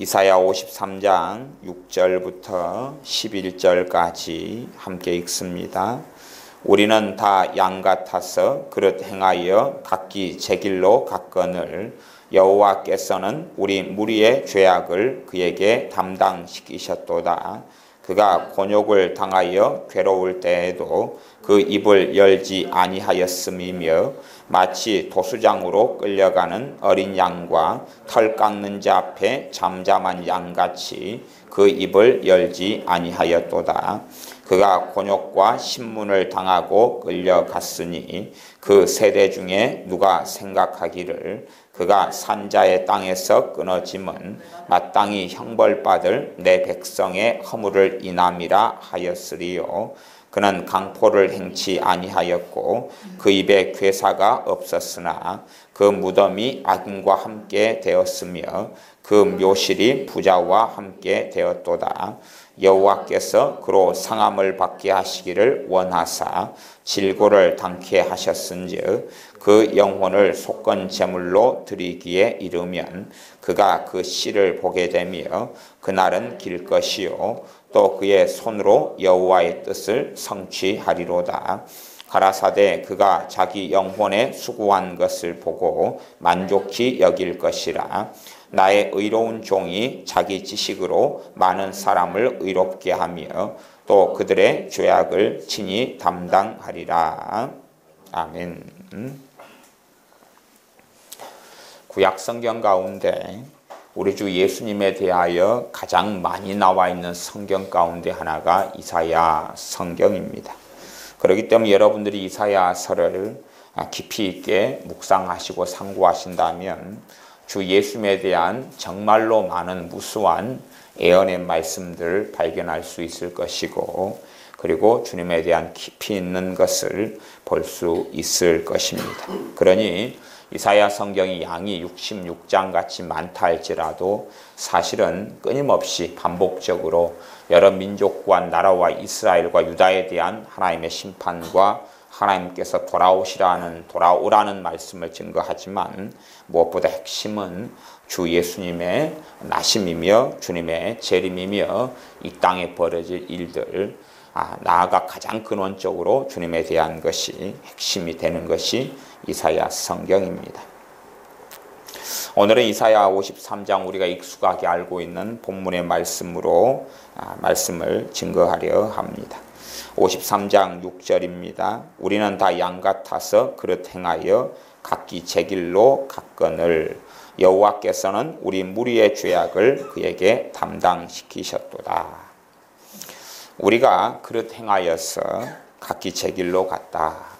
이사야 53장 6절부터 11절까지 함께 읽습니다. 우리는 다 양 같아서 그릇 행하여 각기 제 길로 갔거늘 여호와께서는 우리 무리의 죄악을 그에게 담당시키셨도다. 그가 곤욕을 당하여 괴로울 때에도 그 입을 열지 아니하였음이며 마치 도수장으로 끌려가는 어린 양과 털 깎는 자 앞에 잠잠한 양같이 그 입을 열지 아니하였도다. 그가 곤욕과 신문을 당하고 끌려갔으니 그 세대 중에 누가 생각하기를 그가 산자의 땅에서 끊어짐은 마땅히 형벌받을 내 백성의 허물을 인함이라 하였으리요. 그는 강포를 행치 아니하였고 그 입에 괴사가 없었으나 그 무덤이 악인과 함께 되었으며 그 묘실이 부자와 함께 되었도다. 여호와께서 그로 상함을 받게 하시기를 원하사 질고를 당케 하셨은즉 그 영혼을 속건 제물로 드리기에 이르면 그가 그 씨를 보게 되며 그날은 길 것이요 또 그의 손으로 여호와의 뜻을 성취하리로다. 가라사대 그가 자기 영혼에 수고한 것을 보고 만족히 여길 것이라. 나의 의로운 종이 자기 지식으로 많은 사람을 의롭게 하며 또 그들의 죄악을 친히 담당하리라. 아멘. 구약 성경 가운데 우리 주 예수님에 대하여 가장 많이 나와 있는 성경 가운데 하나가 이사야 성경입니다. 그렇기 때문에 여러분들이 이사야서를 깊이 있게 묵상하시고 상고하신다면 주 예수님에 대한 정말로 많은 무수한 예언의 말씀들을 발견할 수 있을 것이고 그리고 주님에 대한 깊이 있는 것을 볼 수 있을 것입니다. 그러니 이사야 성경이 양이 66장 같이 많다 할지라도 사실은 끊임없이 반복적으로 여러 민족과 나라와 이스라엘과 유다에 대한 하나님의 심판과 하나님께서 돌아오라는 말씀을 증거하지만 무엇보다 핵심은 주 예수님의 나심이며 주님의 재림이며 이 땅에 벌어질 일들, 나아가 가장 근원적으로 주님에 대한 것이 핵심이 되는 것이 이사야 성경입니다. 오늘은 이사야 53장 우리가 익숙하게 알고 있는 본문의 말씀으로 말씀을 증거하려 합니다. 53장 6절입니다. 우리는 다 양 같아서 그릇 행하여 각기 제 길로 갔거늘 여호와께서는 우리 무리의 죄악을 그에게 담당시키셨도다. 우리가 그릇 행하여서 각기 제 길로 갔다.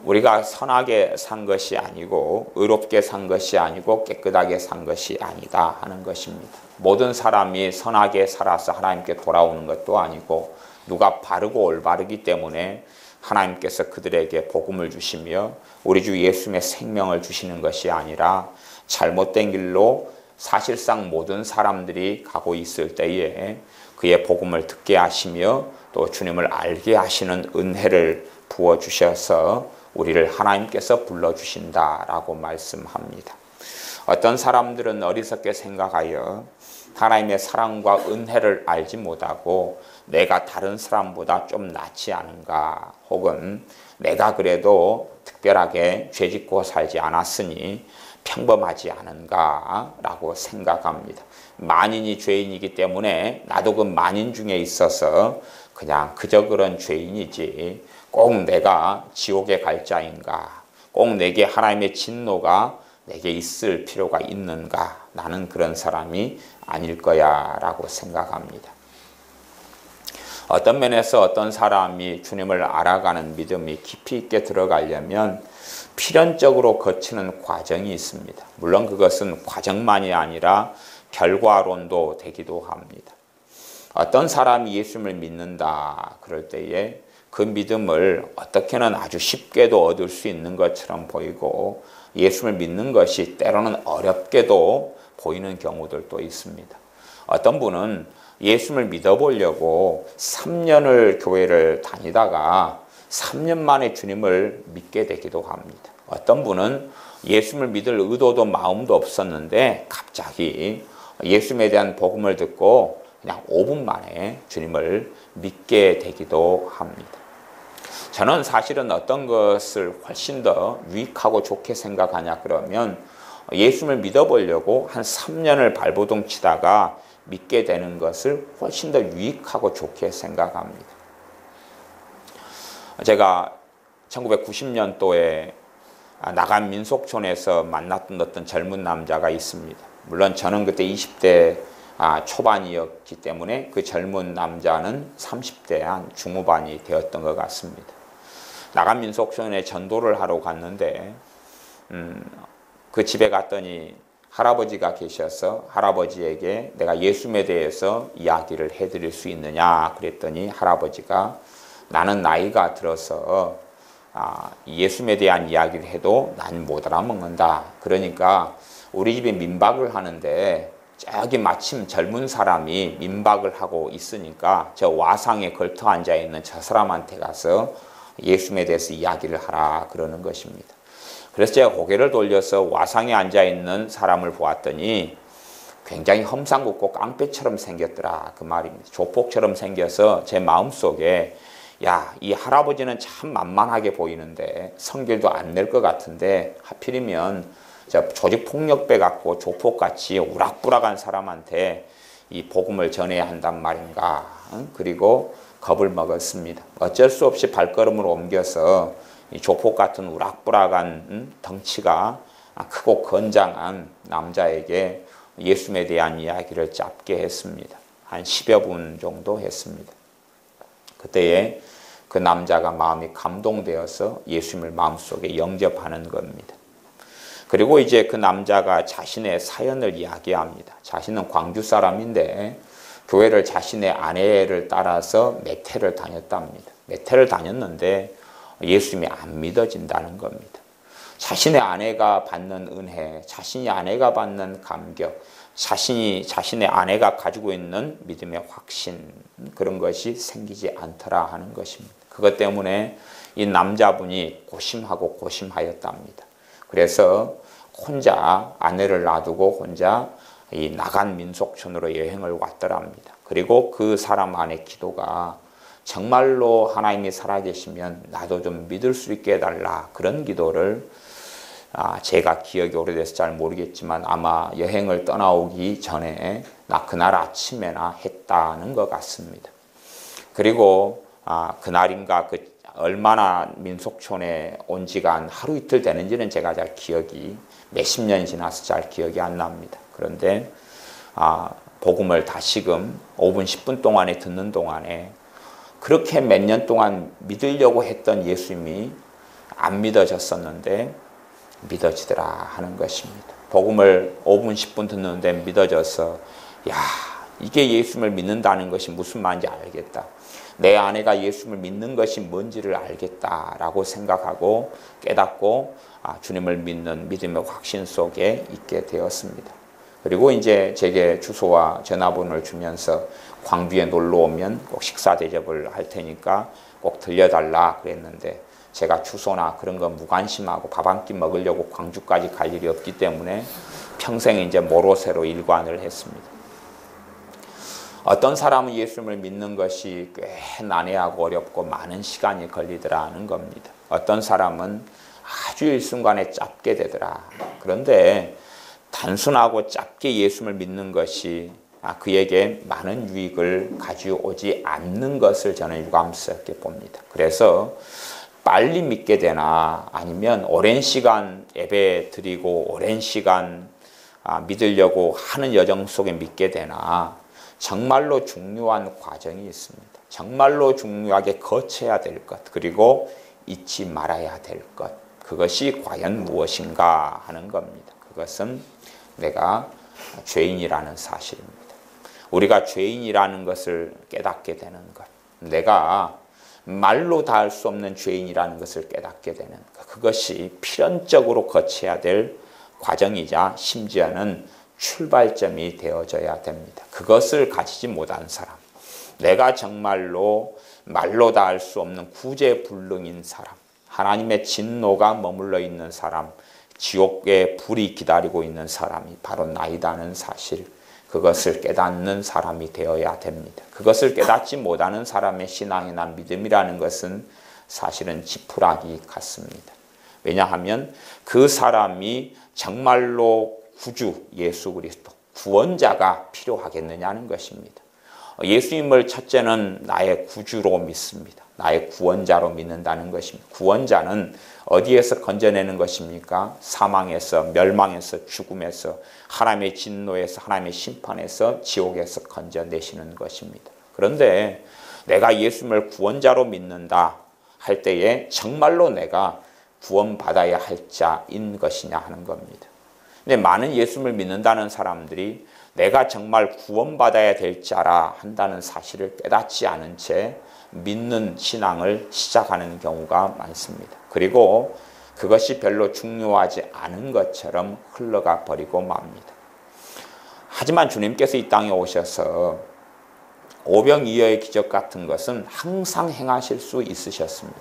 우리가 선하게 산 것이 아니고 의롭게 산 것이 아니고 깨끗하게 산 것이 아니다 하는 것입니다. 모든 사람이 선하게 살아서 하나님께 돌아오는 것도 아니고 누가 바르고 올바르기 때문에 하나님께서 그들에게 복음을 주시며 우리 주 예수님의 생명을 주시는 것이 아니라 잘못된 길로 사실상 모든 사람들이 가고 있을 때에 그의 복음을 듣게 하시며 또 주님을 알게 하시는 은혜를 부어주셔서 우리를 하나님께서 불러주신다라고 말씀합니다. 어떤 사람들은 어리석게 생각하여 하나님의 사랑과 은혜를 알지 못하고 내가 다른 사람보다 좀 낫지 않은가 혹은 내가 그래도 특별하게 죄짓고 살지 않았으니 평범하지 않은가 라고 생각합니다. 만인이 죄인이기 때문에 나도 그 만인 중에 있어서 그냥 그저 그런 죄인이지 꼭 내가 지옥에 갈 자인가 꼭 내게 하나님의 진노가 내게 있을 필요가 있는가 나는 그런 사람이 아닐 거야 라고 생각합니다. 어떤 면에서 어떤 사람이 주님을 알아가는 믿음이 깊이 있게 들어가려면 필연적으로 거치는 과정이 있습니다. 물론 그것은 과정만이 아니라 결과론도 되기도 합니다. 어떤 사람이 예수님을 믿는다 그럴 때에 그 믿음을 어떻게는 아주 쉽게도 얻을 수 있는 것처럼 보이고 예수님을 믿는 것이 때로는 어렵게도 보이는 경우들도 있습니다. 어떤 분은 예수님을 믿어보려고 3년을 교회를 다니다가 3년 만에 주님을 믿게 되기도 합니다. 어떤 분은 예수님을 믿을 의도도 마음도 없었는데 갑자기 예수님에 대한 복음을 듣고 그냥 5분 만에 주님을 믿게 되기도 합니다. 저는 사실은 어떤 것을 훨씬 더 유익하고 좋게 생각하냐 그러면 예수님을 믿어보려고 한 3년을 발버둥 치다가 믿게 되는 것을 훨씬 더 유익하고 좋게 생각합니다. 제가 1990년도에 나간 민속촌에서 만났던 어떤 젊은 남자가 있습니다. 물론 저는 그때 20대 초반이었기 때문에 그 젊은 남자는 30대 한 중후반이 되었던 것 같습니다. 나간 민속촌에 전도를 하러 갔는데 그 집에 갔더니 할아버지가 계셔서 할아버지에게 내가 예수님에 대해서 이야기를 해드릴 수 있느냐 그랬더니 할아버지가 나는 나이가 들어서 예수님에 대한 이야기를 해도 난 못 알아먹는다. 그러니까 우리 집에 민박을 하는데 저기 마침 젊은 사람이 민박을 하고 있으니까 저 와상에 걸터 앉아 있는 저 사람한테 가서 예수님에 대해서 이야기를 하라 그러는 것입니다. 그래서 제가 고개를 돌려서 와상에 앉아 있는 사람을 보았더니 굉장히 험상궂고 깡패처럼 생겼더라 그 말입니다. 조폭처럼 생겨서 제 마음속에 야, 이 할아버지는 참 만만하게 보이는데 성질도 안 낼 것 같은데 하필이면 저 조직폭력배 같고 조폭같이 우락부락한 사람한테 이 복음을 전해야 한단 말인가. 그리고 겁을 먹었습니다. 어쩔 수 없이 발걸음을 옮겨서 이 조폭 같은 우락부락한 덩치가 크고 건장한 남자에게 예수님에 대한 이야기를 짧게 했습니다. 한 10여 분 정도 했습니다. 그때에 그 남자가 마음이 감동되어서 예수님을 마음속에 영접하는 겁니다. 그리고 이제 그 남자가 자신의 사연을 이야기합니다. 자신은 광주 사람인데 교회를 자신의 아내를 따라서 몇 해를 다녔답니다. 몇 해를 다녔는데 예수님이 안 믿어진다는 겁니다. 자신의 아내가 받는 은혜, 자신이 아내가 받는 감격, 자신의 아내가 가지고 있는 믿음의 확신 그런 것이 생기지 않더라 하는 것입니다. 그것 때문에 이 남자분이 고심하고 고심하였답니다. 그래서 혼자 아내를 놔두고 혼자 이 나간 민속촌으로 여행을 왔더랍니다. 그리고 그 사람 안의 기도가 정말로 하나님이 살아계시면 나도 좀 믿을 수 있게 해달라 그런 기도를 제가 기억이 오래돼서 잘 모르겠지만 아마 여행을 떠나오기 전에 그날 아침에나 했다는 것 같습니다. 그리고 그날인가 얼마나 민속촌에 온 지가 한 하루 이틀 되는지는 제가 잘 기억이 몇십 년이 지나서 잘 기억이 안 납니다. 그런데 복음을 다시금 5분 10분 동안에 듣는 동안에 그렇게 몇 년 동안 믿으려고 했던 예수님이 안 믿어졌었는데 믿어지더라 하는 것입니다. 복음을 5분 10분 듣는데 믿어져서 야, 이게 예수님을 믿는다는 것이 무슨 말인지 알겠다. 내 아내가 예수님을 믿는 것이 뭔지를 알겠다라고 생각하고 깨닫고 주님을 믿는 믿음의 확신 속에 있게 되었습니다. 그리고 이제 제게 주소와 전화번호를 주면서 광주에 놀러 오면 꼭 식사 대접을 할 테니까 꼭 들려달라 그랬는데 제가 주소나 그런 거 무관심하고 밥 한 끼 먹으려고 광주까지 갈 일이 없기 때문에 평생 이제 모로세로 일관을 했습니다. 어떤 사람은 예수님을 믿는 것이 꽤 난해하고 어렵고 많은 시간이 걸리더라는 겁니다. 어떤 사람은 아주 일순간에 짧게 되더라. 그런데 단순하고 짧게 예수님을 믿는 것이 그에게 많은 유익을 가져오지 않는 것을 저는 유감스럽게 봅니다. 그래서 빨리 믿게 되나 아니면 오랜 시간 예배 드리고 오랜 시간 믿으려고 하는 여정 속에 믿게 되나 정말로 중요한 과정이 있습니다. 정말로 중요하게 거쳐야 될 것, 그리고 잊지 말아야 될 것, 그것이 과연 무엇인가 하는 겁니다. 그것은 내가 죄인이라는 사실입니다. 우리가 죄인이라는 것을 깨닫게 되는 것, 내가 말로 다 할 수 없는 죄인이라는 것을 깨닫게 되는 것, 그것이 필연적으로 거쳐야 될 과정이자 심지어는 출발점이 되어져야 됩니다. 그것을 가지지 못한 사람, 내가 정말로 말로 다 할 수 없는 구제불능인 사람, 하나님의 진노가 머물러 있는 사람, 지옥의 불이 기다리고 있는 사람이 바로 나이다는 사실, 그것을 깨닫는 사람이 되어야 됩니다. 그것을 깨닫지 못하는 사람의 신앙이나 믿음이라는 것은 사실은 지푸라기 같습니다. 왜냐하면 그 사람이 정말로 구주 예수 그리스도 구원자가 필요하겠느냐는 것입니다. 예수님을 첫째는 나의 구주로 믿습니다. 나의 구원자로 믿는다는 것입니다. 구원자는 어디에서 건져내는 것입니까? 사망에서, 멸망에서, 죽음에서, 하나님의 진노에서, 하나님의 심판에서, 지옥에서 건져내시는 것입니다. 그런데 내가 예수님을 구원자로 믿는다 할 때에 정말로 내가 구원받아야 할 자인 것이냐 하는 겁니다. 근데 많은 예수님을 믿는다는 사람들이 내가 정말 구원받아야 될 자라 한다는 사실을 깨닫지 않은 채 믿는 신앙을 시작하는 경우가 많습니다. 그리고 그것이 별로 중요하지 않은 것처럼 흘러가 버리고 맙니다. 하지만 주님께서 이 땅에 오셔서 오병이어의 기적 같은 것은 항상 행하실 수 있으셨습니다.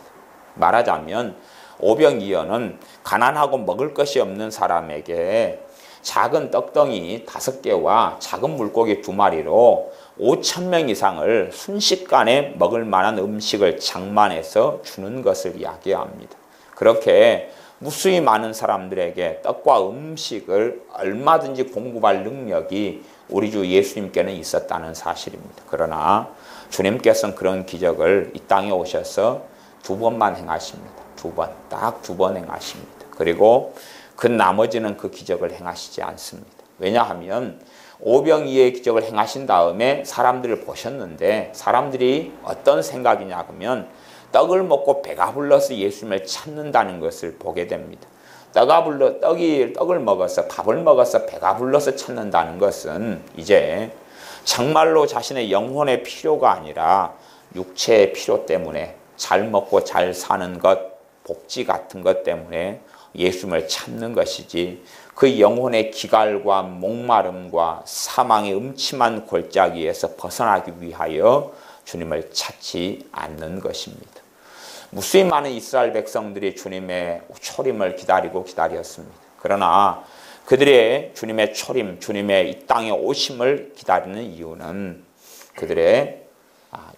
말하자면 오병이어는 가난하고 먹을 것이 없는 사람에게 작은 떡덩이 5개와 작은 물고기 2마리로 5,000명 이상을 순식간에 먹을 만한 음식을 장만해서 주는 것을 이야기합니다. 그렇게 무수히 많은 사람들에게 떡과 음식을 얼마든지 공급할 능력이 우리 주 예수님께는 있었다는 사실입니다. 그러나 주님께서는 그런 기적을 이 땅에 오셔서 2번만 행하십니다. 2번, 딱 2번 행하십니다. 그리고 그 나머지는 그 기적을 행하시지 않습니다. 왜냐하면 오병이어의 기적을 행하신 다음에 사람들을 보셨는데 사람들이 어떤 생각이냐 하면 떡을 먹고 배가 불러서 예수님을 찾는다는 것을 보게 됩니다. 떡을 먹어서 밥을 먹어서 배가 불러서 찾는다는 것은 이제 정말로 자신의 영혼의 필요가 아니라 육체의 필요 때문에 잘 먹고 잘 사는 것, 복지 같은 것 때문에 예수님을 찾는 것이지 그 영혼의 기갈과 목마름과 사망의 음침한 골짜기에서 벗어나기 위하여 주님을 찾지 않는 것입니다. 무수히 많은 이스라엘 백성들이 주님의 초림을 기다렸습니다. 그러나 그들의 주님의 초림, 주님의 이 땅에 오심을 기다리는 이유는 그들의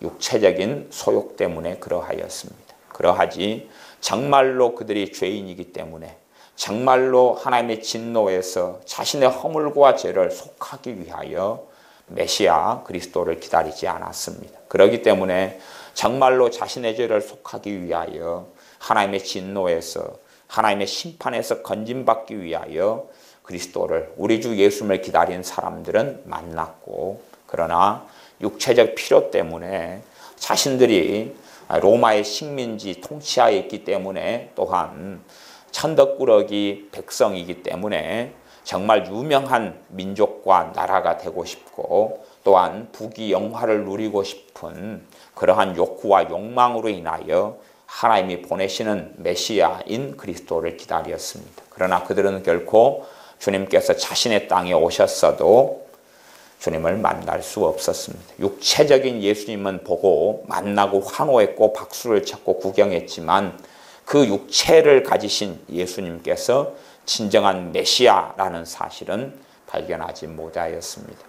육체적인 소욕 때문에 그러하였습니다. 그러하지 정말로 그들이 죄인이기 때문에 정말로 하나님의 진노에서 자신의 허물과 죄를 속하기 위하여 메시아 그리스도를 기다리지 않았습니다. 그렇기 때문에 정말로 자신의 죄를 속하기 위하여 하나님의 진노에서 하나님의 심판에서 건진받기 위하여 그리스도를 우리 주 예수님을 기다린 사람들은 만났고 그러나 육체적 필요 때문에 자신들이 로마의 식민지 통치하에 있기 때문에 또한 천덕꾸러기 백성이기 때문에 정말 유명한 민족과 나라가 되고 싶고 또한 부귀 영화를 누리고 싶은 그러한 욕구와 욕망으로 인하여 하나님이 보내시는 메시아인 그리스도를 기다렸습니다. 그러나 그들은 결코 주님께서 자신의 땅에 오셨어도 주님을 만날 수 없었습니다. 육체적인 예수님은 보고 만나고 환호했고 박수를 쳤고 구경했지만 그 육체를 가지신 예수님께서 진정한 메시아라는 사실은 발견하지 못하였습니다.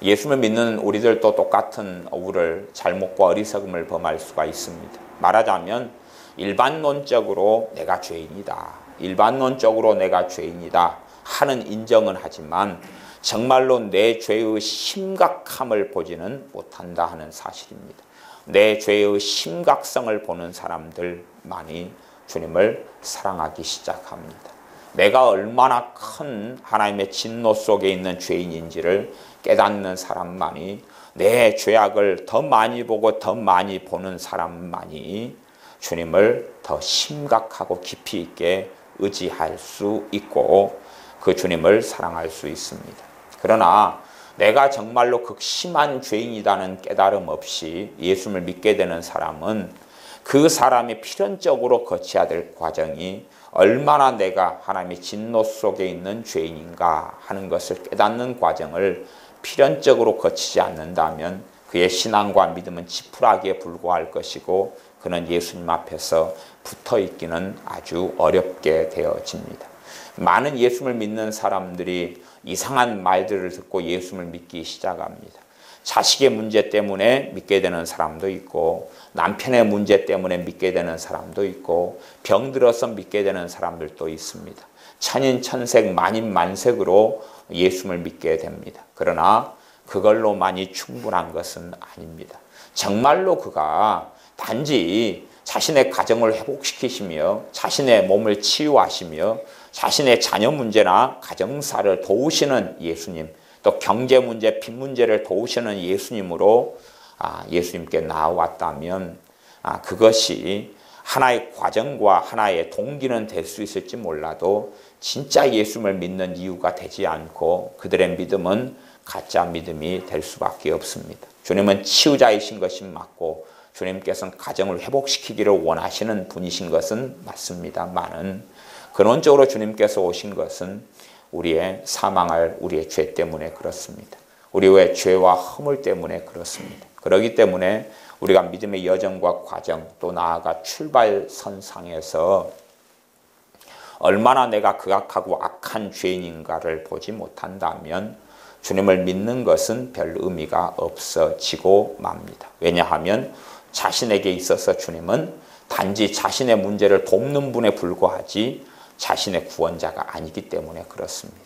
예수를 믿는 우리들도 똑같은 오류를 잘못과 어리석음을 범할 수가 있습니다. 말하자면 일반론적으로 내가 죄인이다. 일반론적으로 내가 죄인이다 하는 인정은 하지만 정말로 내 죄의 심각함을 보지는 못한다 하는 사실입니다. 내 죄의 심각성을 보는 사람들만이 주님을 사랑하기 시작합니다. 내가 얼마나 큰 하나님의 진노 속에 있는 죄인인지를 깨닫는 사람만이 내 죄악을 더 많이 보고 더 많이 보는 사람만이 주님을 더 심각하고 깊이 있게 의지할 수 있고 그 주님을 사랑할 수 있습니다. 그러나 내가 정말로 극심한 죄인이라는 깨달음 없이 예수님을 믿게 되는 사람은 그 사람이 필연적으로 거쳐야 될 과정이 얼마나 내가 하나님의 진노 속에 있는 죄인인가 하는 것을 깨닫는 과정을 필연적으로 거치지 않는다면 그의 신앙과 믿음은 지푸라기에 불과할 것이고 그는 예수님 앞에서 붙어 있기는 아주 어렵게 되어집니다. 많은 예수님을 믿는 사람들이 이상한 말들을 듣고 예수님을 믿기 시작합니다. 자식의 문제 때문에 믿게 되는 사람도 있고, 남편의 문제 때문에 믿게 되는 사람도 있고, 병들어서 믿게 되는 사람들도 있습니다. 천인천색 만인만색으로 예수님을 믿게 됩니다. 그러나 그걸로만이 충분한 것은 아닙니다. 정말로 그가 단지 자신의 가정을 회복시키시며 자신의 몸을 치유하시며 자신의 자녀 문제나 가정사를 도우시는 예수님, 또 경제 문제, 빚 문제를 도우시는 예수님으로 예수님께 나왔다면 그것이 하나의 과정과 하나의 동기는 될 수 있을지 몰라도 진짜 예수님을 믿는 이유가 되지 않고 그들의 믿음은 가짜 믿음이 될 수밖에 없습니다. 주님은 치유자이신 것이 맞고 주님께서는 가정을 회복시키기를 원하시는 분이신 것은 맞습니다만은 근원적으로 주님께서 오신 것은 우리의 사망할 우리의 죄 때문에 그렇습니다. 우리의 죄와 허물 때문에 그렇습니다. 그렇기 때문에 우리가 믿음의 여정과 과정 또 나아가 출발선상에서 얼마나 내가 극악하고 악한 죄인인가를 보지 못한다면 주님을 믿는 것은 별 의미가 없어지고 맙니다. 왜냐하면 자신에게 있어서 주님은 단지 자신의 문제를 돕는 분에 불과하지 자신의 구원자가 아니기 때문에 그렇습니다.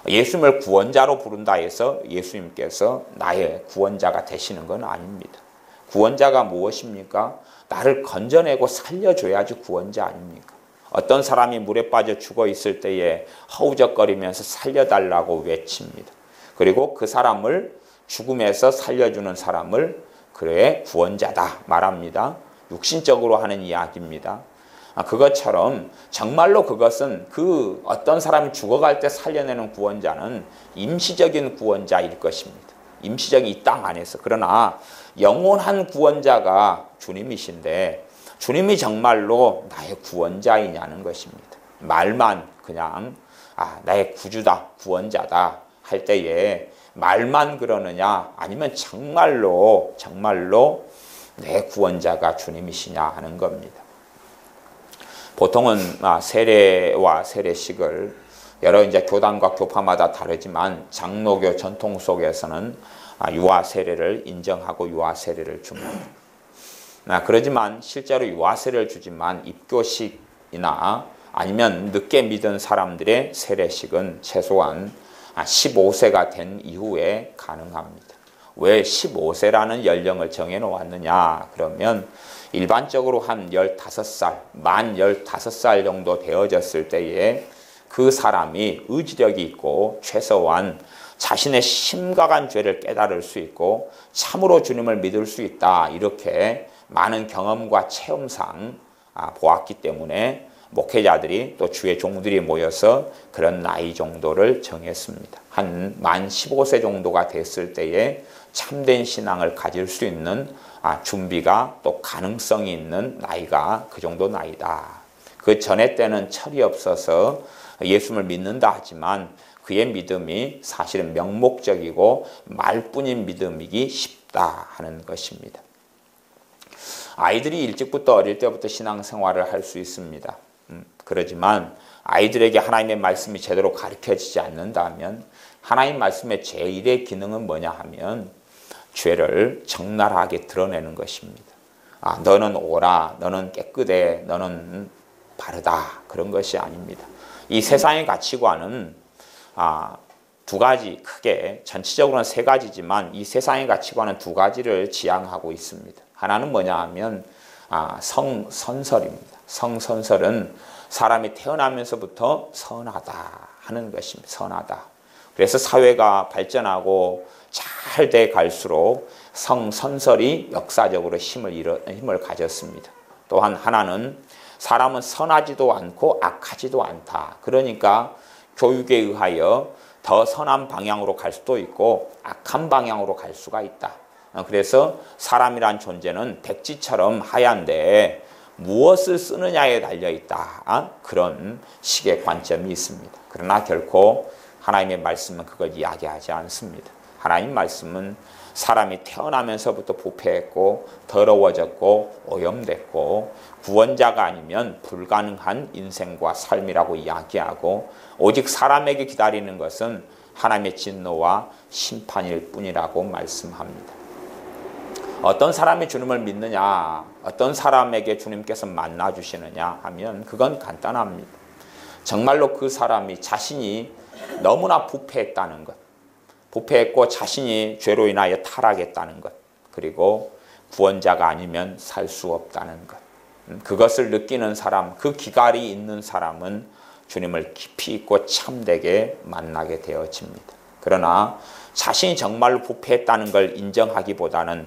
예수님을 구원자로 부른다 해서 예수님께서 나의 구원자가 되시는 건 아닙니다. 구원자가 무엇입니까? 나를 건져내고 살려줘야지 구원자 아닙니까? 어떤 사람이 물에 빠져 죽어 있을 때에 허우적거리면서 살려달라고 외칩니다. 그리고 그 사람을 죽음에서 살려주는 사람을 그의 구원자다 말합니다. 육신적으로 하는 이야기입니다. 그것처럼 정말로 그것은 그 어떤 사람이 죽어갈 때 살려내는 구원자는 임시적인 구원자일 것입니다. 임시적인 이 땅 안에서. 그러나 영원한 구원자가 주님이신데 주님이 정말로 나의 구원자이냐는 것입니다. 말만 그냥 나의 구주다, 구원자다 할 때에 말만 그러느냐 아니면 정말로 내 구원자가 주님이시냐 하는 겁니다. 보통은 세례와 세례식을 여러 이제 교단과 교파마다 다르지만 장로교 전통 속에서는 유아 세례를 인정하고 유아 세례를 줍니다. 그러지만 실제로 유아 세례를 주지만 입교식이나 아니면 늦게 믿은 사람들의 세례식은 최소한 15세가 된 이후에 가능합니다. 왜 15세라는 연령을 정해놓았느냐 그러면 일반적으로 한 15살, 만 15살 정도 되어졌을 때에 그 사람이 의지력이 있고 최소한 자신의 심각한 죄를 깨달을 수 있고 참으로 주님을 믿을 수 있다 이렇게 많은 경험과 체험상 보았기 때문에 목회자들이 또 주의 종들이 모여서 그런 나이 정도를 정했습니다. 한 만 15세 정도가 됐을 때에 참된 신앙을 가질 수 있는 준비가 또 가능성이 있는 나이가 그 정도 나이다. 그 전에 때는 철이 없어서 예수님을 믿는다 하지만 그의 믿음이 사실은 명목적이고 말뿐인 믿음이기 쉽다 하는 것입니다. 아이들이 일찍부터 어릴 때부터 신앙생활을 할 수 있습니다. 그러지만 아이들에게 하나님의 말씀이 제대로 가르쳐지지 않는다면 하나님 말씀의 제1의 기능은 뭐냐 하면 죄를 적나라하게 드러내는 것입니다. 너는 옳아, 너는 깨끗해, 너는 바르다 그런 것이 아닙니다. 이 세상의 가치관은 두 가지 크게 전체적으로는 세 가지지만 이 세상의 가치관은 두 가지를 지향하고 있습니다. 하나는 뭐냐 하면 성선설입니다. 성선설은 사람이 태어나면서부터 선하다 하는 것입니다. 선하다. 그래서 사회가 발전하고 잘 돼 갈수록 성선설이 역사적으로 힘을 가졌습니다. 또한 하나는 사람은 선하지도 않고 악하지도 않다. 그러니까 교육에 의하여 더 선한 방향으로 갈 수도 있고 악한 방향으로 갈 수가 있다. 그래서 사람이란 존재는 백지처럼 하얀데 무엇을 쓰느냐에 달려있다. 그런 식의 관점이 있습니다. 그러나 결코 하나님의 말씀은 그걸 이야기하지 않습니다. 하나님 말씀은 사람이 태어나면서부터 부패했고 더러워졌고 오염됐고 구원자가 아니면 불가능한 인생과 삶이라고 이야기하고 오직 사람에게 기다리는 것은 하나님의 진노와 심판일 뿐이라고 말씀합니다. 어떤 사람이 주님을 믿느냐, 어떤 사람에게 주님께서 만나주시느냐 하면 그건 간단합니다. 정말로 그 사람이 자신이 너무나 부패했다는 것, 부패했고 자신이 죄로 인하여 타락했다는 것, 그리고 구원자가 아니면 살 수 없다는 것, 그것을 느끼는 사람, 그 기갈이 있는 사람은 주님을 깊이 있고 참되게 만나게 되어집니다. 그러나 자신이 정말로 부패했다는 걸 인정하기보다는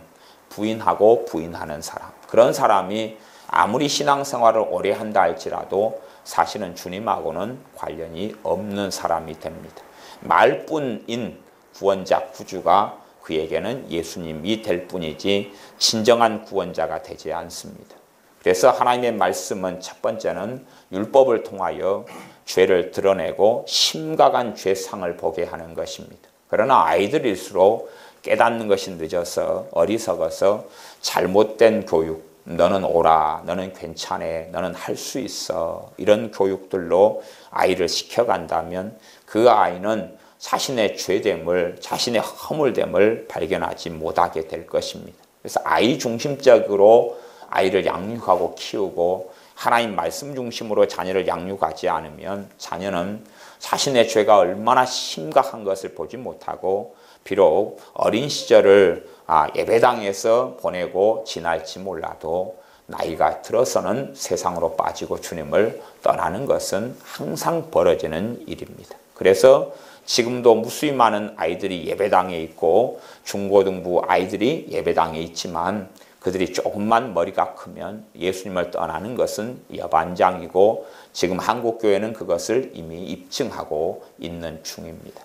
부인하고 부인하는 사람, 그런 사람이 아무리 신앙생활을 오래 한다 할지라도 사실은 주님하고는 관련이 없는 사람이 됩니다. 말뿐인 구원자, 구주가 그에게는 예수님이 될 뿐이지 진정한 구원자가 되지 않습니다. 그래서 하나님의 말씀은 첫 번째는 율법을 통하여 죄를 드러내고 심각한 죄상을 보게 하는 것입니다. 그러나 아이들일수록 깨닫는 것이 늦어서 어리석어서 잘못된 교육, 너는 옳아, 너는 괜찮아, 너는 할 수 있어, 이런 교육들로 아이를 시켜간다면 그 아이는 자신의 죄됨을, 자신의 허물됨을 발견하지 못하게 될 것입니다. 그래서 아이 중심적으로 아이를 양육하고 키우고 하나님 말씀 중심으로 자녀를 양육하지 않으면 자녀는 자신의 죄가 얼마나 심각한 것을 보지 못하고 비록 어린 시절을 예배당에서 보내고 지날지 몰라도 나이가 들어서는 세상으로 빠지고 주님을 떠나는 것은 항상 벌어지는 일입니다. 그래서 지금도 무수히 많은 아이들이 예배당에 있고 중고등부 아이들이 예배당에 있지만 그들이 조금만 머리가 크면 예수님을 떠나는 것은 여반장이고 지금 한국교회는 그것을 이미 입증하고 있는 중입니다.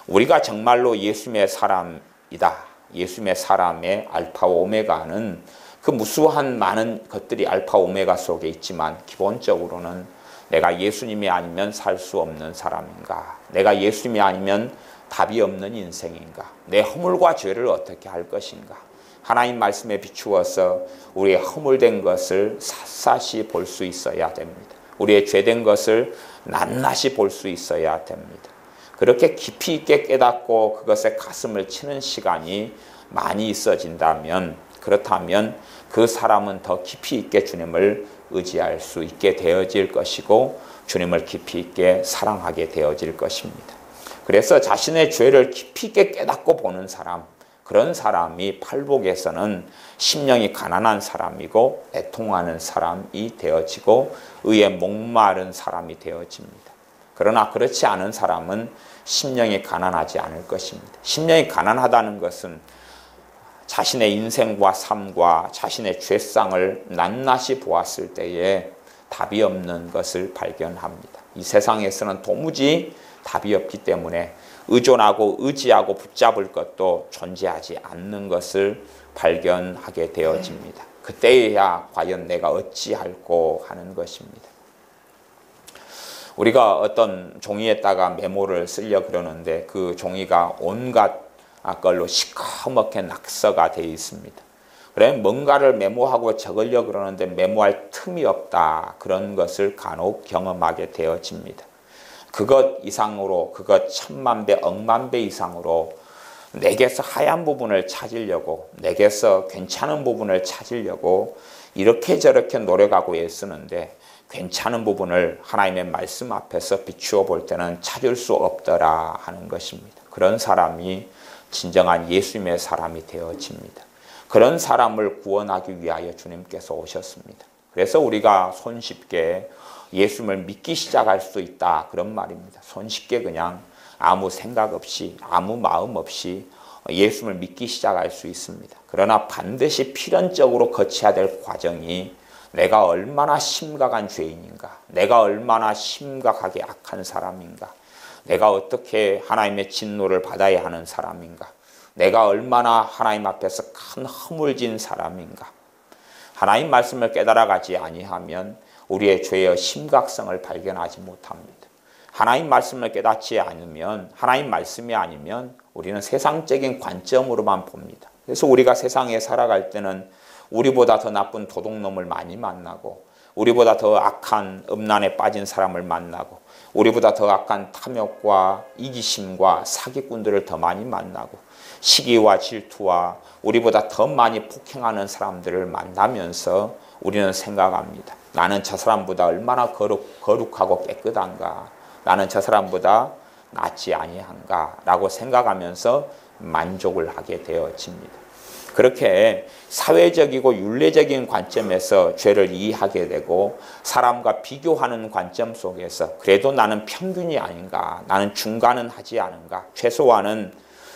우리가 정말로 예수님의 사람이다, 예수님의 사람의 알파와 오메가는 그 무수한 많은 것들이 알파 오메가 속에 있지만 기본적으로는 내가 예수님이 아니면 살 수 없는 사람인가, 내가 예수님이 아니면 답이 없는 인생인가, 내 허물과 죄를 어떻게 할 것인가, 하나님 말씀에 비추어서 우리의 허물된 것을 샅샅이 볼 수 있어야 됩니다. 우리의 죄된 것을 낱낱이 볼 수 있어야 됩니다. 그렇게 깊이 있게 깨닫고 그것에 가슴을 치는 시간이 많이 있어진다면, 그렇다면 그 사람은 더 깊이 있게 주님을 의지할 수 있게 되어질 것이고 주님을 깊이 있게 사랑하게 되어질 것입니다. 그래서 자신의 죄를 깊이 있게 깨닫고 보는 사람, 그런 사람이 팔복에서는 심령이 가난한 사람이고 애통하는 사람이 되어지고 의에 목마른 사람이 되어집니다. 그러나 그렇지 않은 사람은 심령이 가난하지 않을 것입니다. 심령이 가난하다는 것은 자신의 인생과 삶과 자신의 죄상을 낱낱이 보았을 때에 답이 없는 것을 발견합니다. 이 세상에서는 도무지 답이 없기 때문에 의존하고 의지하고 붙잡을 것도 존재하지 않는 것을 발견하게 되어집니다. 그때야 과연 내가 어찌할꼬 하는 것입니다. 우리가 어떤 종이에다가 메모를 쓰려 그러는데 그 종이가 온갖 걸로 시커멓게 낙서가 되어 있습니다. 그래 뭔가를 메모하고 적으려 그러는데 메모할 틈이 없다, 그런 것을 간혹 경험하게 되어집니다. 그것 이상으로, 그것 천만 배, 억만 배 이상으로 내게서 하얀 부분을 찾으려고, 내게서 괜찮은 부분을 찾으려고 이렇게 저렇게 노력하고 애쓰는데 괜찮은 부분을 하나님의 말씀 앞에서 비추어 볼 때는 찾을 수 없더라 하는 것입니다. 그런 사람이 진정한 예수님의 사람이 되어집니다. 그런 사람을 구원하기 위하여 주님께서 오셨습니다. 그래서 우리가 손쉽게 예수님을 믿기 시작할 수 있다, 그런 말입니다. 손쉽게 그냥 아무 생각 없이 아무 마음 없이 예수님을 믿기 시작할 수 있습니다. 그러나 반드시 필연적으로 거쳐야 될 과정이 내가 얼마나 심각한 죄인인가, 내가 얼마나 심각하게 악한 사람인가, 내가 어떻게 하나님의 진노를 받아야 하는 사람인가, 내가 얼마나 하나님 앞에서 큰 허물진 사람인가. 하나님 말씀을 깨달아가지 아니하면 우리의 죄의 심각성을 발견하지 못합니다. 하나님 말씀을 깨닫지 않으면, 하나님 말씀이 아니면 우리는 세상적인 관점으로만 봅니다. 그래서 우리가 세상에 살아갈 때는 우리보다 더 나쁜 도둑놈을 많이 만나고 우리보다 더 악한 음란에 빠진 사람을 만나고 우리보다 더 악한 탐욕과 이기심과 사기꾼들을 더 많이 만나고 시기와 질투와 우리보다 더 많이 폭행하는 사람들을 만나면서 우리는 생각합니다. 나는 저 사람보다 얼마나 거룩하고 깨끗한가. 나는 저 사람보다 낫지 아니한가 라고 생각하면서 만족을 하게 되어집니다. 그렇게 사회적이고 윤리적인 관점에서 죄를 이해하게 되고 사람과 비교하는 관점 속에서 그래도 나는 평균이 아닌가, 나는 중간은 하지 않은가, 최소한은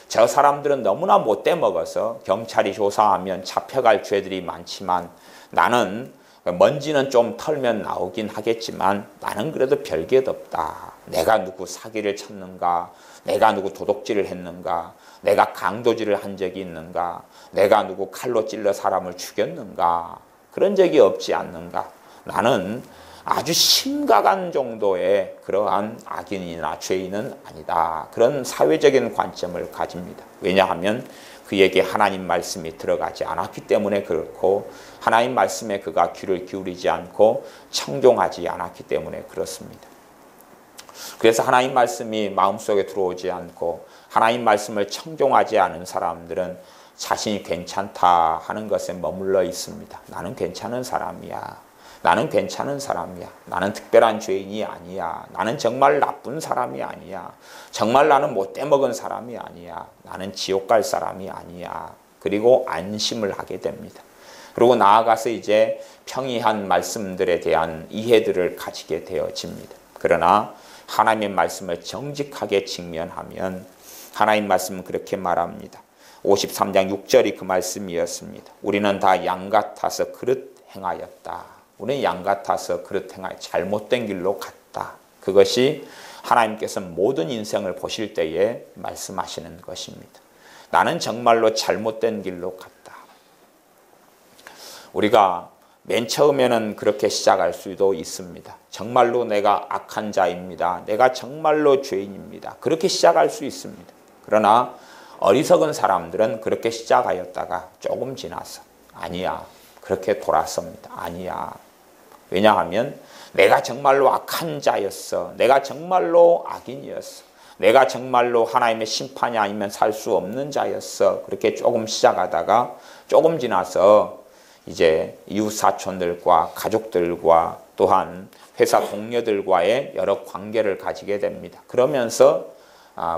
저 사람들은 너무나 못돼 먹어서 경찰이 조사하면 잡혀갈 죄들이 많지만 나는 먼지는 좀 털면 나오긴 하겠지만 나는 그래도 별게 없다. 내가 누구 사기를 쳤는가, 내가 누구 도둑질을 했는가, 내가 강도질을 한 적이 있는가, 내가 누구 칼로 찔러 사람을 죽였는가, 그런 적이 없지 않는가. 나는 아주 심각한 정도의 그러한 악인이나 죄인은 아니다. 그런 사회적인 관점을 가집니다. 왜냐하면 그에게 하나님 말씀이 들어가지 않았기 때문에 그렇고 하나님 말씀에 그가 귀를 기울이지 않고 청종하지 않았기 때문에 그렇습니다. 그래서 하나님 말씀이 마음속에 들어오지 않고 하나님 말씀을 청종하지 않은 사람들은 자신이 괜찮다 하는 것에 머물러 있습니다. 나는 괜찮은 사람이야. 나는 괜찮은 사람이야. 나는 특별한 죄인이 아니야. 나는 정말 나쁜 사람이 아니야. 정말 나는 못돼 먹은 사람이 아니야. 나는 지옥 갈 사람이 아니야. 그리고 안심을 하게 됩니다. 그리고 나아가서 이제 평이한 말씀들에 대한 이해들을 가지게 되어집니다. 그러나 하나님의 말씀을 정직하게 직면하면 하나님 말씀은 그렇게 말합니다. 53장 6절이 그 말씀이었습니다. 우리는 다 양 같아서 그릇 행하였다. 우리는 양 같아서 그릇 행하여 잘못된 길로 갔다. 그것이 하나님께서 모든 인생을 보실 때에 말씀하시는 것입니다. 나는 정말로 잘못된 길로 갔다. 우리가 맨 처음에는 그렇게 시작할 수도 있습니다. 정말로 내가 악한 자입니다. 내가 정말로 죄인입니다. 그렇게 시작할 수 있습니다. 그러나 어리석은 사람들은 그렇게 시작하였다가 조금 지나서 아니야. 그렇게 돌아섭니다. 아니야. 왜냐하면 내가 정말로 악한 자였어. 내가 정말로 악인이었어. 내가 정말로 하나님의 심판이 아니면 살 수 없는 자였어. 그렇게 조금 시작하다가 조금 지나서 이제 이웃 사촌들과 가족들과 또한 회사 동료들과의 여러 관계를 가지게 됩니다. 그러면서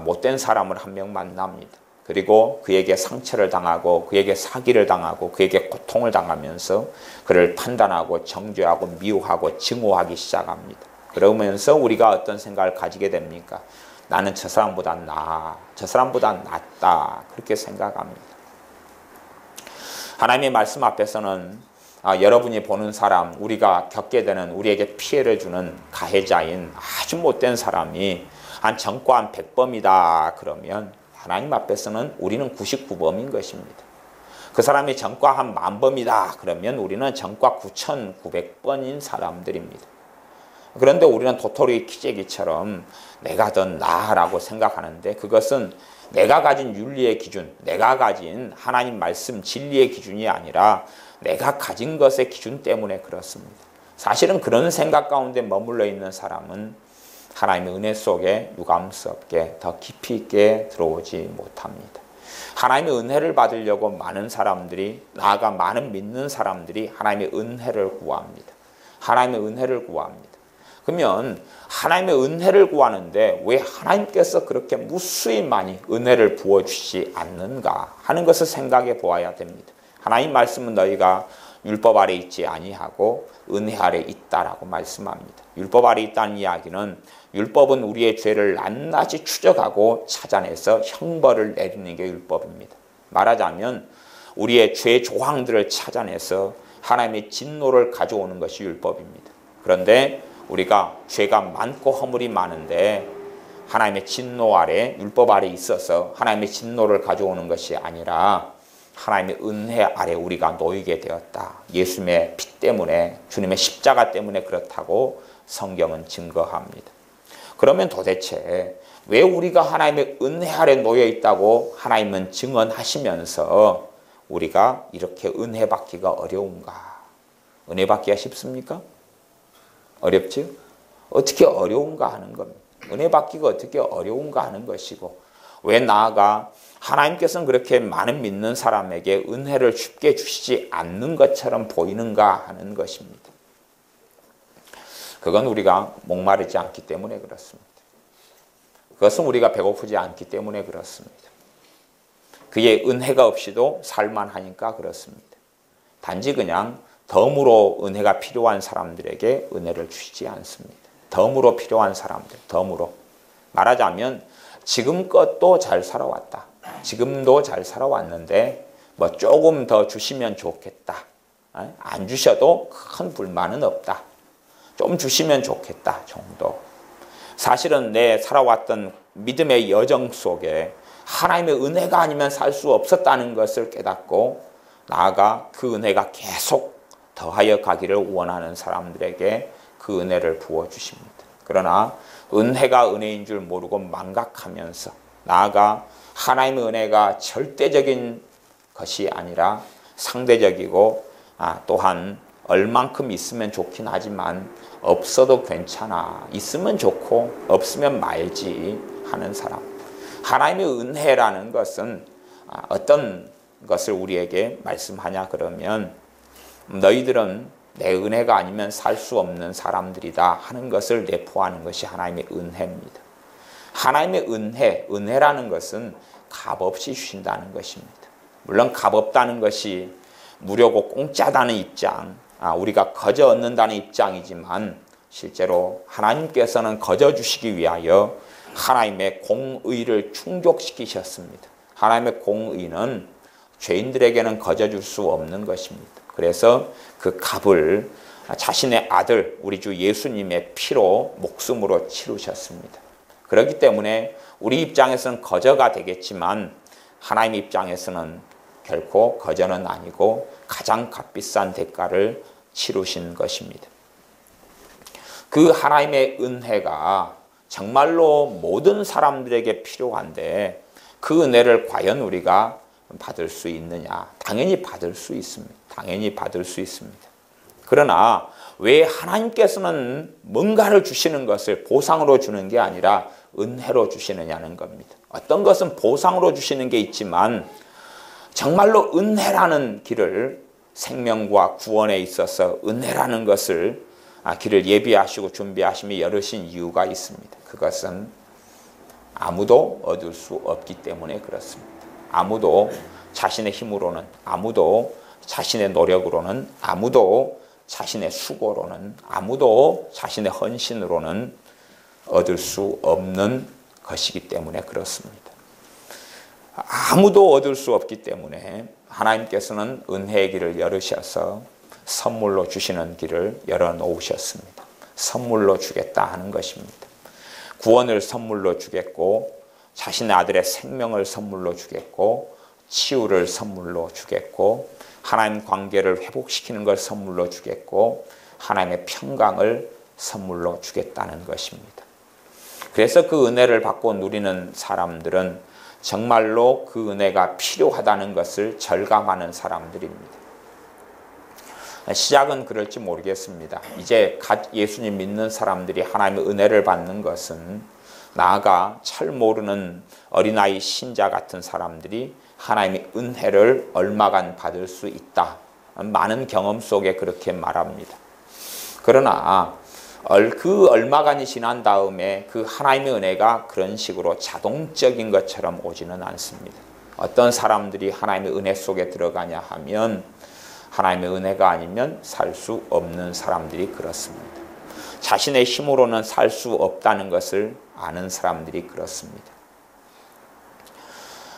못된 사람을 한 명 만납니다. 그리고 그에게 상처를 당하고 그에게 사기를 당하고 그에게 고통을 당하면서 그를 판단하고 정죄하고 미워하고 증오하기 시작합니다. 그러면서 우리가 어떤 생각을 가지게 됩니까? 나는 저 사람보다 나아. 저 사람보다 낫다. 그렇게 생각합니다. 하나님의 말씀 앞에서는 여러분이 보는 사람, 우리가 겪게 되는 우리에게 피해를 주는 가해자인 아주 못된 사람이 한 전과 한 100범이다 그러면 하나님 앞에서는 우리는 99범인 것입니다. 그 사람이 전과 한 10,000범이다 그러면 우리는 전과 9,900번인 사람들입니다. 그런데 우리는 도토리 키재기처럼 내가 더 나아라고 생각하는데 그것은 내가 가진 윤리의 기준, 내가 가진 하나님 말씀 진리의 기준이 아니라 내가 가진 것의 기준 때문에 그렇습니다. 사실은 그런 생각 가운데 머물러 있는 사람은 하나님의 은혜 속에 유감스럽게 더 깊이 있게 들어오지 못합니다. 하나님의 은혜를 받으려고 많은 사람들이 나아가 많은 믿는 사람들이 하나님의 은혜를 구합니다. 하나님의 은혜를 구합니다. 그러면 하나님의 은혜를 구하는데 왜 하나님께서 그렇게 무수히 많이 은혜를 부어주시지 않는가 하는 것을 생각해 보아야 됩니다. 하나님 말씀은 너희가 율법 아래 있지 아니하고 은혜 아래 있다라고 말씀합니다. 율법 아래 있다는 이야기는 율법은 우리의 죄를 낱낱이 추적하고 찾아내서 형벌을 내리는 게 율법입니다. 말하자면 우리의 죄 조항들을 찾아내서 하나님의 진노를 가져오는 것이 율법입니다. 그런데 우리가 죄가 많고 허물이 많은데 하나님의 진노 아래 율법 아래 있어서 하나님의 진노를 가져오는 것이 아니라 하나님의 은혜 아래 우리가 놓이게 되었다. 예수님의 피 때문에 주님의 십자가 때문에 그렇다고 성경은 증거합니다. 그러면 도대체 왜 우리가 하나님의 은혜 아래 놓여 있다고 하나님은 증언하시면서 우리가 이렇게 은혜 받기가 어려운가? 은혜 받기가 쉽습니까? 어렵죠? 어떻게 어려운가 하는 겁니다. 은혜 받기가 어떻게 어려운가 하는 것이고, 왜 나아가 하나님께서는 그렇게 많은 믿는 사람에게 은혜를 쉽게 주시지 않는 것처럼 보이는가 하는 것입니다. 그건 우리가 목마르지 않기 때문에 그렇습니다. 그것은 우리가 배고프지 않기 때문에 그렇습니다. 그의 은혜가 없이도 살만하니까 그렇습니다. 단지 그냥 덤으로 은혜가 필요한 사람들에게 은혜를 주시지 않습니다. 덤으로 필요한 사람들, 덤으로. 말하자면 지금껏도 잘 살아왔다. 지금도 잘 살아왔는데 뭐 조금 더 주시면 좋겠다. 안 주셔도 큰 불만은 없다. 좀 주시면 좋겠다 정도. 사실은 내 살아왔던 믿음의 여정 속에 하나님의 은혜가 아니면 살 수 없었다는 것을 깨닫고 나아가 그 은혜가 계속 더하여 가기를 원하는 사람들에게 그 은혜를 부어주십니다. 그러나 은혜가 은혜인 줄 모르고 망각하면서 나아가 하나님의 은혜가 절대적인 것이 아니라 상대적이고 또한 얼만큼 있으면 좋긴 하지만 없어도 괜찮아. 있으면 좋고 없으면 말지 하는 사람. 하나님의 은혜라는 것은 어떤 것을 우리에게 말씀하냐 그러면 너희들은 내 은혜가 아니면 살 수 없는 사람들이다 하는 것을 내포하는 것이 하나님의 은혜입니다. 하나님의 은혜라는 것은 값없이 주신다는 것입니다. 물론 값없다는 것이 무료고 공짜다는 입장, 우리가 거저 얻는다는 입장이지만 실제로 하나님께서는 거저 주시기 위하여 하나님의 공의를 충족시키셨습니다. 하나님의 공의는 죄인들에게는 거저 줄 수 없는 것입니다. 그래서 그 값을 자신의 아들 우리 주 예수님의 피로 목숨으로 치르셨습니다. 그렇기 때문에 우리 입장에서는 거저가 되겠지만 하나님 입장에서는 결코 거저는 아니고 가장 값비싼 대가를 치르신 것입니다. 그 하나님의 은혜가 정말로 모든 사람들에게 필요한데 그 은혜를 과연 우리가 받을 수 있느냐? 당연히 받을 수 있습니다. 당연히 받을 수 있습니다. 그러나 왜 하나님께서는 뭔가를 주시는 것을 보상으로 주는 게 아니라 은혜로 주시느냐는 겁니다. 어떤 것은 보상으로 주시는 게 있지만 정말로 은혜라는 길을 생명과 구원에 있어서 은혜라는 것을 길을 예비하시고 준비하시며 열으신 이유가 있습니다. 그것은 아무도 얻을 수 없기 때문에 그렇습니다. 아무도 자신의 힘으로는, 아무도 자신의 노력으로는, 아무도 자신의 수고로는, 아무도 자신의 헌신으로는 얻을 수 없는 것이기 때문에 그렇습니다. 아무도 얻을 수 없기 때문에 하나님께서는 은혜의 길을 열으셔서 선물로 주시는 길을 열어놓으셨습니다. 선물로 주겠다 하는 것입니다. 구원을 선물로 주겠고 자신의 아들의 생명을 선물로 주겠고 치유를 선물로 주겠고 하나님 관계를 회복시키는 걸 선물로 주겠고 하나님의 평강을 선물로 주겠다는 것입니다. 그래서 그 은혜를 받고 누리는 사람들은 정말로 그 은혜가 필요하다는 것을 절감하는 사람들입니다. 시작은 그럴지 모르겠습니다. 이제 갓 예수님 믿는 사람들이 하나님의 은혜를 받는 것은 나아가 철 모르는 어린아이 신자 같은 사람들이 하나님의 은혜를 얼마간 받을 수 있다. 많은 경험 속에 그렇게 말합니다. 그러나 그 얼마간이 지난 다음에 그 하나님의 은혜가 그런 식으로 자동적인 것처럼 오지는 않습니다. 어떤 사람들이 하나님의 은혜 속에 들어가냐 하면 하나님의 은혜가 아니면 살 수 없는 사람들이 그렇습니다. 자신의 힘으로는 살 수 없다는 것을 아는 사람들이 그렇습니다.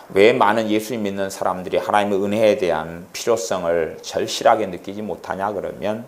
왜 많은 예수님 믿는 사람들이 하나님의 은혜에 대한 필요성을 절실하게 느끼지 못하냐 그러면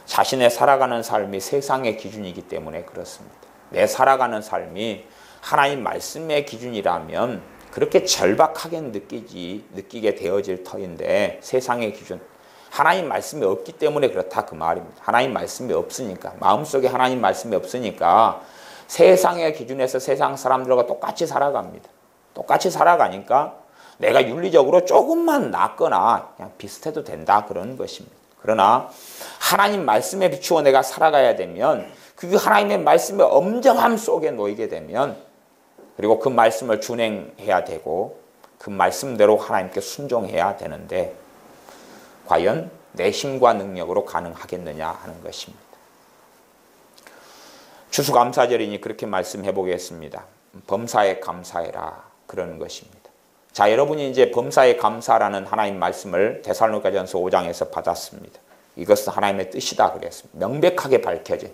자신의 살아가는 삶이 세상의 기준이기 때문에 그렇습니다. 내 살아가는 삶이 하나님 말씀의 기준이라면 그렇게 절박하게 느끼게 되어질 터인데 세상의 기준, 하나님 말씀이 없기 때문에 그렇다 그 말입니다. 하나님 말씀이 없으니까, 마음속에 하나님 말씀이 없으니까 세상의 기준에서 세상 사람들과 똑같이 살아갑니다. 똑같이 살아가니까 내가 윤리적으로 조금만 낫거나 그냥 비슷해도 된다 그런 것입니다. 그러나 하나님 말씀에 비추어 내가 살아가야 되면 그 하나님의 말씀의 엄정함 속에 놓이게 되면, 그리고 그 말씀을 준행해야 되고 그 말씀대로 하나님께 순종해야 되는데, 과연 내 힘과 능력으로 가능하겠느냐 하는 것입니다. 추수감사절이니 그렇게 말씀해 보겠습니다. 범사에 감사해라, 그러는 것입니다. 자, 여러분이 이제 범사에 감사라는 하나님 말씀을 데살로니가전서 5장에서 받았습니다. 이것은 하나님의 뜻이다 그랬습니다. 명백하게 밝혀진.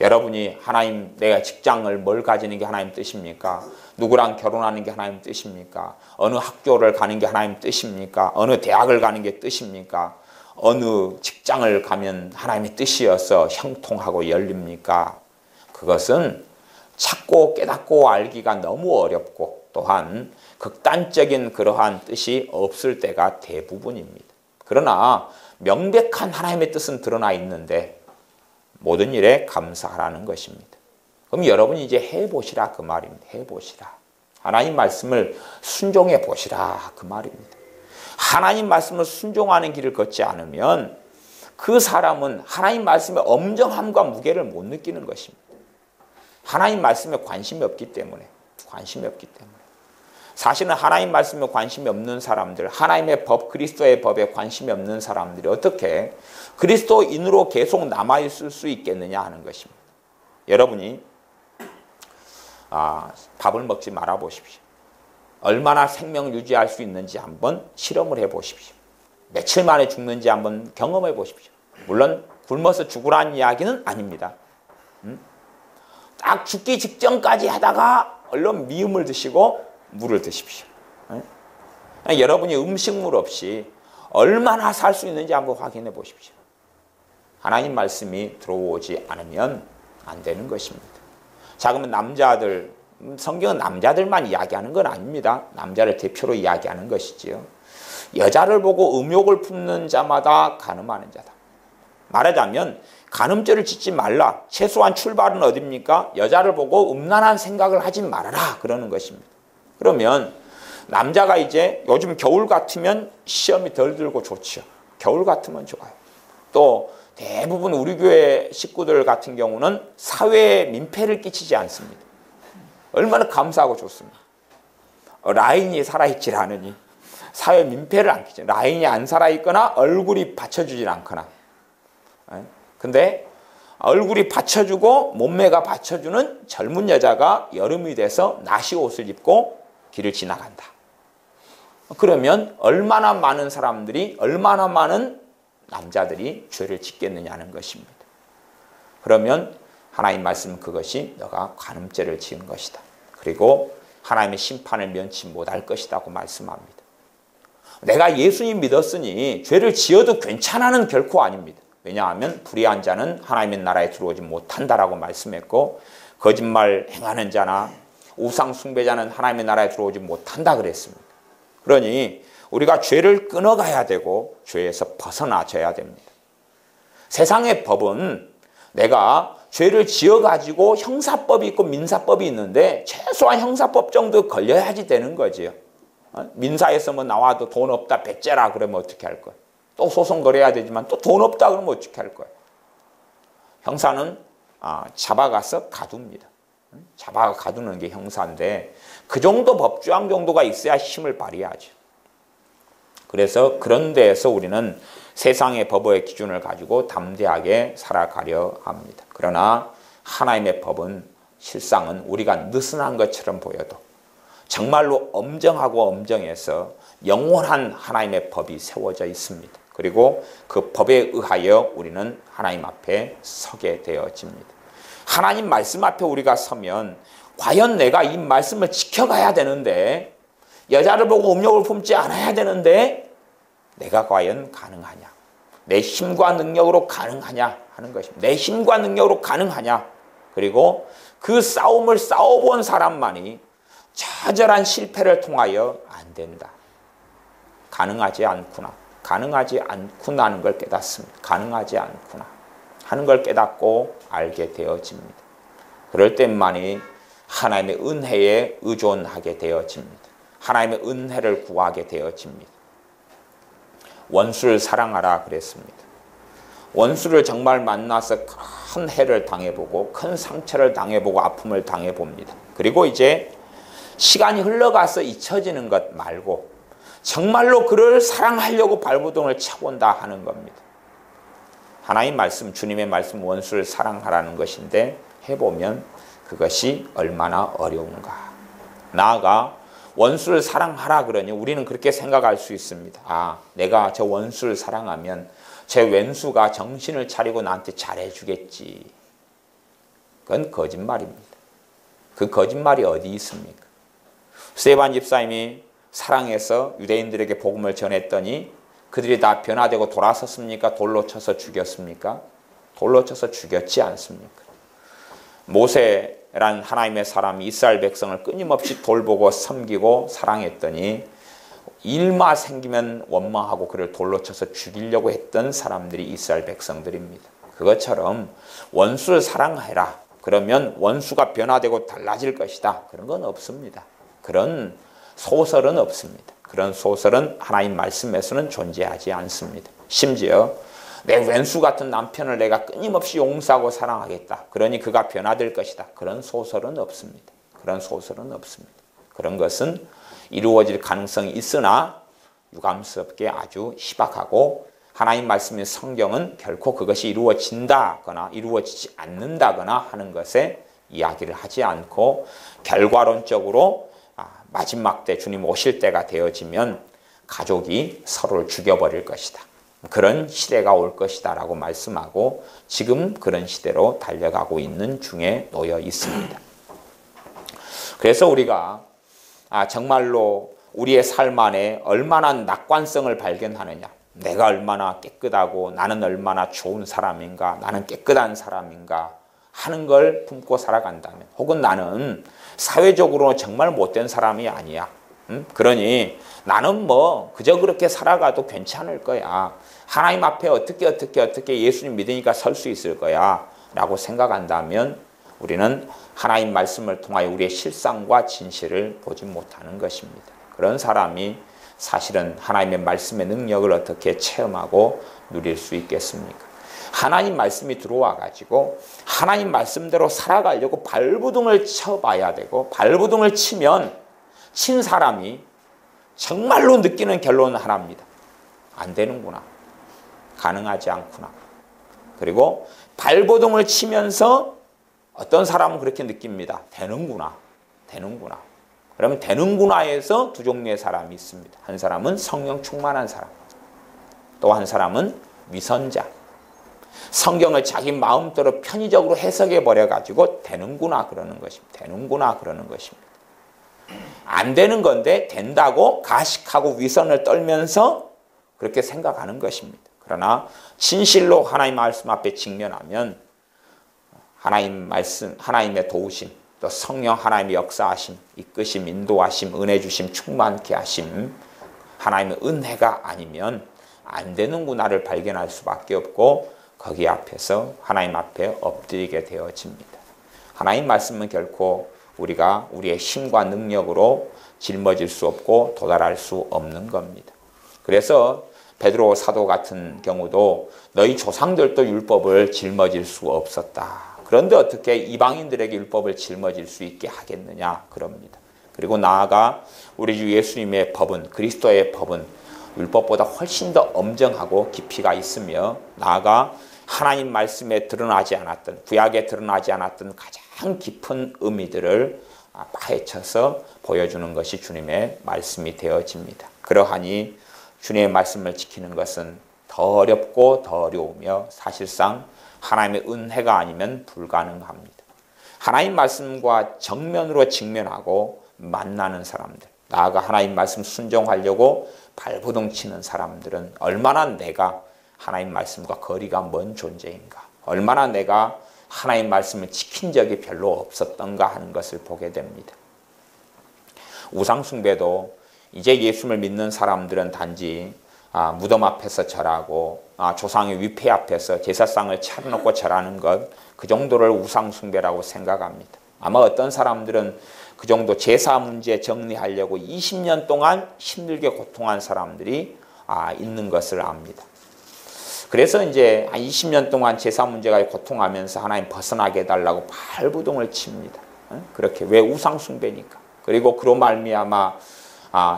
여러분이 하나님, 내가 직장을 뭘 가지는 게 하나님 뜻입니까? 누구랑 결혼하는 게 하나님 뜻입니까? 어느 학교를 가는 게 하나님 뜻입니까? 어느 대학을 가는 게 뜻입니까? 어느 직장을 가면 하나님의 뜻이어서 형통하고 열립니까? 그것은 찾고 깨닫고 알기가 너무 어렵고, 또한 극단적인 그러한 뜻이 없을 때가 대부분입니다. 그러나 명백한 하나님의 뜻은 드러나 있는데 모든 일에 감사하라는 것입니다. 그럼 여러분이 이제 해보시라 그 말입니다. 해보시라. 하나님 말씀을 순종해 보시라 그 말입니다. 하나님 말씀을 순종하는 길을 걷지 않으면 그 사람은 하나님 말씀의 엄정함과 무게를 못 느끼는 것입니다. 하나님 말씀에 관심이 없기 때문에. 사실은 하나님 말씀에 관심이 없는 사람들, 하나님의 법, 그리스도의 법에 관심이 없는 사람들이 어떻게 그리스도인으로 계속 남아있을 수 있겠느냐 하는 것입니다. 여러분이 밥을 먹지 말아 보십시오. 얼마나 생명 유지할 수 있는지 한번 실험을 해 보십시오. 며칠 만에 죽는지 한번 경험해 보십시오. 물론 굶어서 죽으라는 이야기는 아닙니다. 딱 죽기 직전까지 하다가 얼른 미음을 드시고 물을 드십시오. 여러분이 음식물 없이 얼마나 살 수 있는지 한번 확인해 보십시오. 하나님 말씀이 들어오지 않으면 안 되는 것입니다. 자, 그러면 남자들, 성경은 남자들만 이야기하는 건 아닙니다. 남자를 대표로 이야기하는 것이지요. 여자를 보고 음욕을 품는 자마다 간음하는 자다. 말하자면 간음죄를 짓지 말라. 최소한 출발은 어딥니까? 여자를 보고 음란한 생각을 하지 말아라, 그러는 것입니다. 그러면 남자가 이제 요즘 겨울 같으면 시험이 덜 들고 좋죠. 겨울 같으면 좋아요. 또 대부분 우리 교회 식구들 같은 경우는 사회에 민폐를 끼치지 않습니다. 얼마나 감사하고 좋습니다. 라인이 살아있질 않으니 사회 민폐를 안 끼치죠. 라인이 안 살아있거나 얼굴이 받쳐주질 않거나. 근데 얼굴이 받쳐주고 몸매가 받쳐주는 젊은 여자가 여름이 돼서 나시 옷을 입고 길을 지나간다. 그러면 얼마나 많은 사람들이, 얼마나 많은 남자들이 죄를 짓겠느냐는 것입니다. 그러면 하나님 말씀은 그것이 너가 간음죄를 지은 것이다. 그리고 하나님의 심판을 면치 못할 것이라고 말씀합니다. 내가 예수님 믿었으니 죄를 지어도 괜찮아는 결코 아닙니다. 왜냐하면 불의한 자는 하나님의 나라에 들어오지 못한다라고 말씀했고, 거짓말 행하는 자나 우상 숭배자는 하나님의 나라에 들어오지 못한다 그랬습니다. 그러니 우리가 죄를 끊어가야 되고 죄에서 벗어나져야 됩니다. 세상의 법은 내가 죄를 지어가지고 형사법이 있고 민사법이 있는데 최소한 형사법 정도 걸려야지 되는 거지요. 민사에서 뭐 나와도 돈 없다 배째라 그러면 어떻게 할 거예요? 또 소송 걸어야 되지만 또 돈 없다 그러면 어떻게 할 거예요? 형사는 잡아가서 가둡니다. 잡아가 가두는 게 형사인데 그 정도 법조항 정도가 있어야 힘을 발휘하죠. 그래서 그런 데에서 우리는 세상의 법의 기준을 가지고 담대하게 살아가려 합니다. 그러나 하나님의 법은 실상은 우리가 느슨한 것처럼 보여도 정말로 엄정하고 엄정해서 영원한 하나님의 법이 세워져 있습니다. 그리고 그 법에 의하여 우리는 하나님 앞에 서게 되어집니다. 하나님 말씀 앞에 우리가 서면 과연 내가 이 말씀을 지켜가야 되는데, 여자를 보고 음욕을 품지 않아야 되는데 내가 과연 가능하냐? 내 힘과 능력으로 가능하냐 하는 것입니다. 내 힘과 능력으로 가능하냐? 그리고 그 싸움을 싸워본 사람만이 처절한 실패를 통하여 안 된다. 가능하지 않구나. 가능하지 않구나 하는 걸 깨닫습니다. 가능하지 않구나 하는 걸 깨닫고 알게 되어집니다. 그럴 때만이 하나님의 은혜에 의존하게 되어집니다. 하나님의 은혜를 구하게 되어집니다. 원수를 사랑하라 그랬습니다. 원수를 정말 만나서 큰 해를 당해보고 큰 상처를 당해보고 아픔을 당해봅니다. 그리고 이제 시간이 흘러가서 잊혀지는 것 말고 정말로 그를 사랑하려고 발버둥을 쳐본다 하는 겁니다. 하나님 말씀, 주님의 말씀, 원수를 사랑하라는 것인데 해보면 그것이 얼마나 어려운가. 나아가 원수를 사랑하라 그러니 우리는 그렇게 생각할 수 있습니다. 아, 내가 저 원수를 사랑하면 제 왼수가 정신을 차리고 나한테 잘해주겠지. 그건 거짓말입니다. 그 거짓말이 어디 있습니까? 스데반 집사님이 사랑해서 유대인들에게 복음을 전했더니 그들이 다 변화되고 돌아섰습니까? 돌로 쳐서 죽였습니까? 돌로 쳐서 죽였지 않습니까? 모세란 하나님의 사람이 이스라엘 백성을 끊임없이 돌보고 섬기고 사랑했더니 일마 생기면 원망하고 그를 돌로 쳐서 죽이려고 했던 사람들이 이스라엘 백성들입니다. 그것처럼 원수를 사랑해라. 그러면 원수가 변화되고 달라질 것이다. 그런 건 없습니다. 그런 소설은 없습니다. 그런 소설은 하나님 말씀에서는 존재하지 않습니다. 심지어 내 왼수 같은 남편을 내가 끊임없이 용서하고 사랑하겠다. 그러니 그가 변화될 것이다. 그런 소설은 없습니다. 그런 소설은 없습니다. 그런 것은 이루어질 가능성이 있으나 유감스럽게 아주 희박하고 하나님 말씀의 성경은 결코 그것이 이루어진다거나 이루어지지 않는다거나 하는 것에 이야기를 하지 않고 결과론적으로 마지막 때 주님 오실 때가 되어지면 가족이 서로를 죽여버릴 것이다. 그런 시대가 올 것이다 라고 말씀하고 지금 그런 시대로 달려가고 있는 중에 놓여 있습니다. 그래서 우리가 정말로 우리의 삶 안에 얼마나 낙관성을 발견하느냐, 내가 얼마나 깨끗하고 나는 얼마나 좋은 사람인가, 나는 깨끗한 사람인가 하는 걸 품고 살아간다면, 혹은 나는 사회적으로 정말 못된 사람이 아니야. 그러니 나는 뭐 그저 그렇게 살아가도 괜찮을 거야. 하나님 앞에 어떻게 예수님 믿으니까 설 수 있을 거야 라고 생각한다면 우리는 하나님 말씀을 통하여 우리의 실상과 진실을 보지 못하는 것입니다. 그런 사람이 사실은 하나님의 말씀의 능력을 어떻게 체험하고 누릴 수 있겠습니까? 하나님 말씀이 들어와 가지고 하나님 말씀대로 살아가려고 발버둥을 쳐봐야 되고, 발버둥을 치면 친 사람이 정말로 느끼는 결론은 하나입니다. 안 되는구나. 가능하지 않구나. 그리고 발버둥을 치면서 어떤 사람은 그렇게 느낍니다. 되는구나. 그러면 되는구나에서 두 종류의 사람이 있습니다. 한 사람은 성령 충만한 사람, 또 한 사람은 위선자. 성경을 자기 마음대로 편의적으로 해석해 버려가지고 되는구나 그러는 것입니다. 안 되는 건데 된다고 가식하고 위선을 떨면서 그렇게 생각하는 것입니다. 그러나 진실로 하나님 말씀 앞에 직면하면 하나님 말씀, 하나님의 도우심, 또 성령 하나님의 역사하심, 이끄심, 인도하심, 은혜 주심, 충만케 하심, 하나님의 은혜가 아니면 안 되는구나를 발견할 수밖에 없고 거기 앞에서 하나님 앞에 엎드리게 되어집니다. 하나님 말씀은 결코 우리가 우리의 힘과 능력으로 짊어질 수 없고 도달할 수 없는 겁니다. 그래서 베드로 사도 같은 경우도 너희 조상들도 율법을 짊어질 수 없었다. 그런데 어떻게 이방인들에게 율법을 짊어질 수 있게 하겠느냐 그럽니다. 그리고 나아가 우리 주 예수님의 법은, 그리스도의 법은 율법보다 훨씬 더 엄정하고 깊이가 있으며 나아가 하나님 말씀에 드러나지 않았던, 구약에 드러나지 않았던 가장 깊은 의미들을 파헤쳐서 보여주는 것이 주님의 말씀이 되어집니다. 그러하니 주님의 말씀을 지키는 것은 더 어렵고 더 어려우며 사실상 하나님의 은혜가 아니면 불가능합니다. 하나님 말씀과 정면으로 직면하고 만나는 사람들, 나아가 하나님 말씀 순종하려고 발버둥 치는 사람들은 얼마나 내가 하나님 말씀과 거리가 먼 존재인가, 얼마나 내가 하나님 말씀을 지킨 적이 별로 없었던가 하는 것을 보게 됩니다. 우상숭배도 이제 예수를 믿는 사람들은 단지 무덤 앞에서 절하고 조상의 위패 앞에서 제사상을 차려놓고 절하는 것, 그 정도를 우상숭배라고 생각합니다. 아마 어떤 사람들은 그 정도 제사 문제 정리하려고 20년 동안 힘들게 고통한 사람들이 있는 것을 압니다. 그래서 이제 한 20년 동안 제사 문제가 고통하면서 하나님 벗어나게 해달라고 발부동을 칩니다. 그렇게 왜 우상 숭배니까. 그리고 그로 말미암아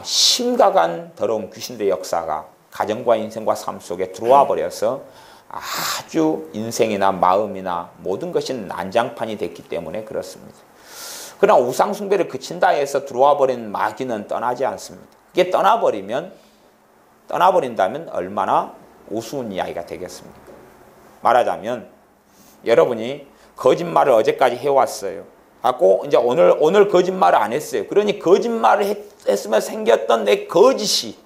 심각한 더러운 귀신들의 역사가 가정과 인생과 삶 속에 들어와 버려서 아주 인생이나 마음이나 모든 것이 난장판이 됐기 때문에 그렇습니다. 그러나 우상 숭배를 그친다 해서 들어와 버린 마귀는 떠나지 않습니다. 이게 떠나버린다면 얼마나 우스운 이야기가 되겠습니까? 말하자면 여러분이 거짓말을 어제까지 해왔어요. 하고 이제 오늘 거짓말을 안 했어요. 그러니 거짓말을 했으면 생겼던 내 거짓이,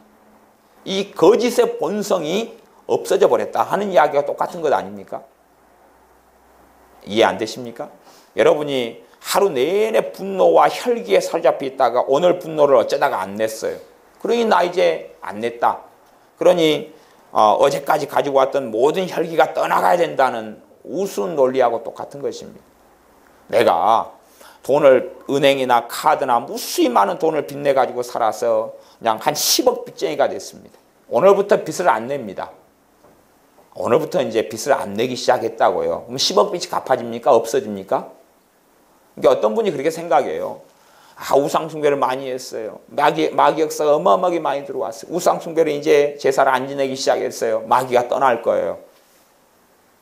이 거짓의 본성이 없어져 버렸다 하는 이야기가 똑같은 것 아닙니까? 이해 안 되십니까? 여러분이 하루 내내 분노와 혈기에 사로잡혀 있다가 오늘 분노를 어쩌다가 안 냈어요. 그러니 나 이제 안 냈다. 그러니 어제까지 가지고 왔던 모든 혈기가 떠나가야 된다는 우스운 논리하고 똑같은 것입니다. 내가 돈을 은행이나 카드나 무수히 많은 돈을 빚내 가지고 살아서 그냥 한 10억 빚쟁이가 됐습니다. 오늘부터 빚을 안 냅니다. 오늘부터 이제 빚을 안 내기 시작했다고요. 그럼 10억 빚이 갚아집니까? 없어집니까? 그러니까 어떤 분이 그렇게 생각해요. 우상 숭배를 많이 했어요. 마귀 역사가 어마어마하게 많이 들어왔어요. 우상 숭배를 이제 제사를 안 지내기 시작했어요. 마귀가 떠날 거예요.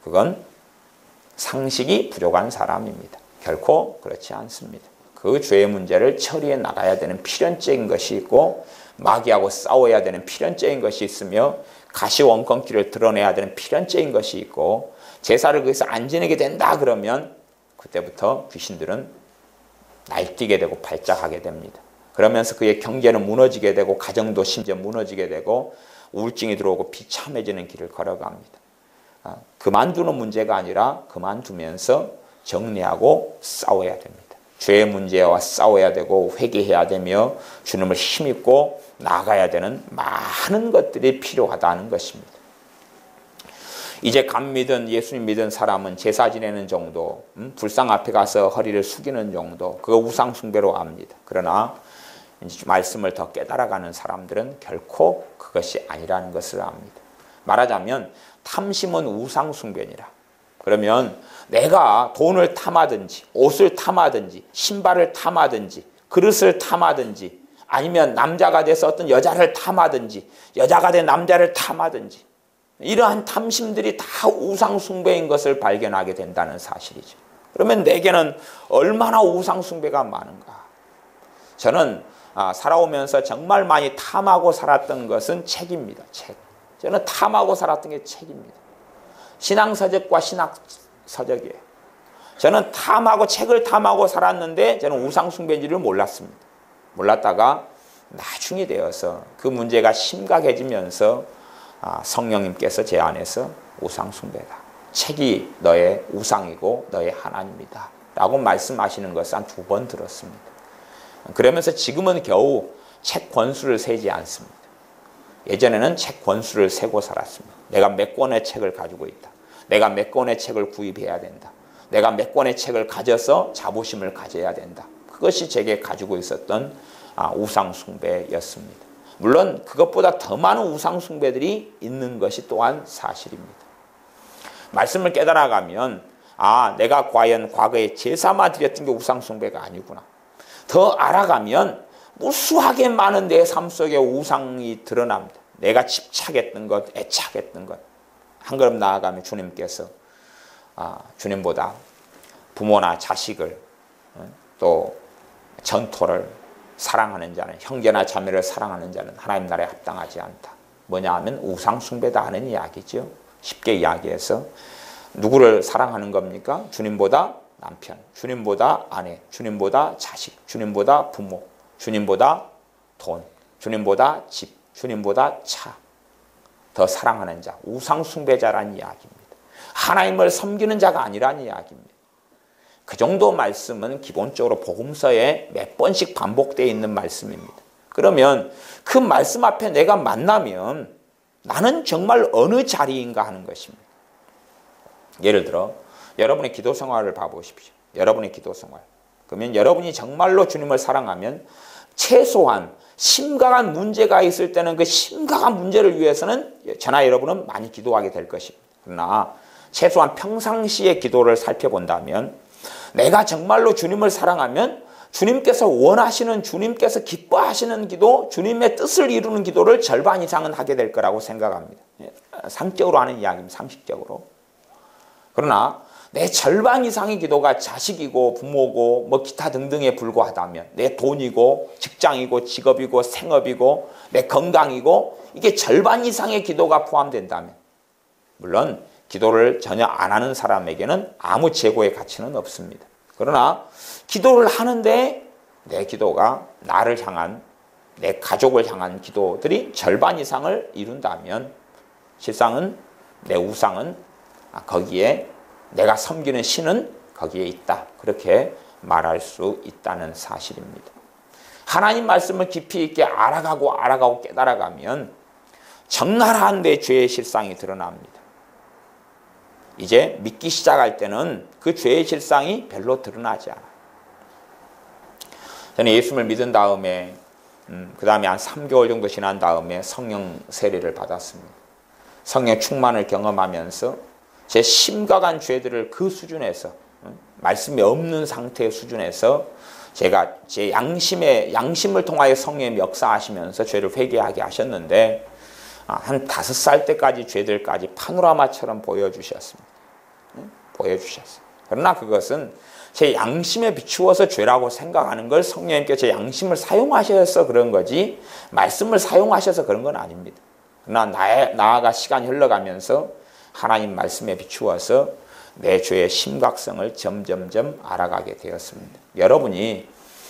그건 상식이 부족한 사람입니다. 결코 그렇지 않습니다. 그 죄의 문제를 처리해 나가야 되는 필연적인 것이 있고 마귀하고 싸워야 되는 필연적인 것이 있으며 가시원컨기를 드러내야 되는 필연적인 것이 있고 제사를 거기서 안 지내게 된다 그러면 그때부터 귀신들은 날뛰게 되고 발작하게 됩니다. 그러면서 그의 경제는 무너지게 되고 가정도 심지어 무너지게 되고 우울증이 들어오고 비참해지는 길을 걸어갑니다. 그만두는 문제가 아니라 그만두면서 정리하고 싸워야 됩니다. 죄의 문제와 싸워야 되고 회개해야 되며 주님을 힘입고 나아가야 되는 많은 것들이 필요하다는 것입니다. 이제 감 믿은 예수님 믿은 사람은 제사 지내는 정도, 불상 앞에 가서 허리를 숙이는 정도, 그거 우상 숭배로 압니다. 그러나 말씀을 더 깨달아가는 사람들은 결코 그것이 아니라는 것을 압니다. 말하자면 탐심은 우상 숭배니라. 그러면 내가 돈을 탐하든지 옷을 탐하든지 신발을 탐하든지 그릇을 탐하든지 아니면 남자가 돼서 어떤 여자를 탐하든지 여자가 된 남자를 탐하든지 이러한 탐심들이 다 우상 숭배인 것을 발견하게 된다는 사실이죠. 그러면 내게는 얼마나 우상 숭배가 많은가. 저는 살아오면서 정말 많이 탐하고 살았던 것은 책입니다. 책. 저는 탐하고 살았던 게 책입니다. 신앙서적과 신학서적이에요. 저는 책을 탐하고 살았는데 저는 우상숭배인지를 몰랐습니다. 몰랐다가 나중이 되어서 그 문제가 심각해지면서 성령님께서 제 안에서 우상숭배다. 책이 너의 우상이고 너의 하나님이다. 라고 말씀하시는 것을 한 2번 들었습니다. 그러면서 지금은 겨우 책 권수를 세지 않습니다. 예전에는 책 권수를 세고 살았습니다. 내가 몇 권의 책을 가지고 있다. 내가 몇 권의 책을 구입해야 된다. 내가 몇 권의 책을 가져서 자부심을 가져야 된다. 그것이 제게 가지고 있었던 우상숭배였습니다. 물론 그것보다 더 많은 우상숭배들이 있는 것이 또한 사실입니다. 말씀을 깨달아가면 내가 과연 과거에 제사만 드렸던 게 우상숭배가 아니구나. 더 알아가면 무수하게 많은 내 삶 속에 우상이 드러납니다. 내가 집착했던 것, 애착했던 것. 한 걸음 나아가면 주님께서 주님보다 부모나 자식을 또 전토를 사랑하는 자는 형제나 자매를 사랑하는 자는 하나님 나라에 합당하지 않다. 뭐냐 하면 우상 숭배다 하는 이야기죠. 쉽게 이야기해서 누구를 사랑하는 겁니까? 주님보다 남편, 주님보다 아내, 주님보다 자식, 주님보다 부모, 주님보다 돈, 주님보다 집, 주님보다 차. 더 사랑하는 자, 우상 숭배자라는 이야기입니다. 하나님을 섬기는 자가 아니라는 이야기입니다. 그 정도 말씀은 기본적으로 복음서에 몇 번씩 반복되어 있는 말씀입니다. 그러면 그 말씀 앞에 내가 만나면 나는 정말 어느 자리인가 하는 것입니다. 예를 들어 여러분의 기도 생활을 봐보십시오. 여러분의 기도 생활. 그러면 여러분이 정말로 주님을 사랑하면 최소한 심각한 문제가 있을 때는 그 심각한 문제를 위해서는 저나 여러분은 많이 기도하게 될 것입니다. 그러나 최소한 평상시의 기도를 살펴본다면 내가 정말로 주님을 사랑하면 주님께서 원하시는, 주님께서 기뻐하시는 기도, 주님의 뜻을 이루는 기도를 절반 이상은 하게 될 거라고 생각합니다. 상식적으로 하는 이야기입니다. 상식적으로. 그러나 내 절반 이상의 기도가 자식이고 부모고 뭐 기타 등등에 불과하다면, 내 돈이고 직장이고 직업이고 생업이고 내 건강이고 이게 절반 이상의 기도가 포함된다면, 물론 기도를 전혀 안 하는 사람에게는 아무 재고의 가치는 없습니다. 그러나 기도를 하는데 내 기도가 나를 향한, 내 가족을 향한 기도들이 절반 이상을 이룬다면 실상은 내 우상은 거기에, 내가 섬기는 신은 거기에 있다. 그렇게 말할 수 있다는 사실입니다. 하나님 말씀을 깊이 있게 알아가고 깨달아가면 적나라한 내 죄의 실상이 드러납니다. 이제 믿기 시작할 때는 그 죄의 실상이 별로 드러나지 않아요. 저는 예수님을 믿은 다음에 그 다음에 한 3개월 정도 지난 다음에 성령 세례를 받았습니다. 성령 충만을 경험하면서 제 심각한 죄들을 그 수준에서, 말씀이 없는 상태의 수준에서 제가 제 양심을 통하여 성령이 역사하시면서 죄를 회개하게 하셨는데 한 5살 때까지 죄들까지 파노라마처럼 보여주셨습니다. 보여주셨어요. 그러나 그것은 제 양심에 비추어서 죄라고 생각하는 걸 성령님께서 제 양심을 사용하셔서 그런 거지 말씀을 사용하셔서 그런 건 아닙니다. 그러나 나아가 시간이 흘러가면서 하나님 말씀에 비추어서 내 죄의 심각성을 점점점 알아가게 되었습니다. 여러분이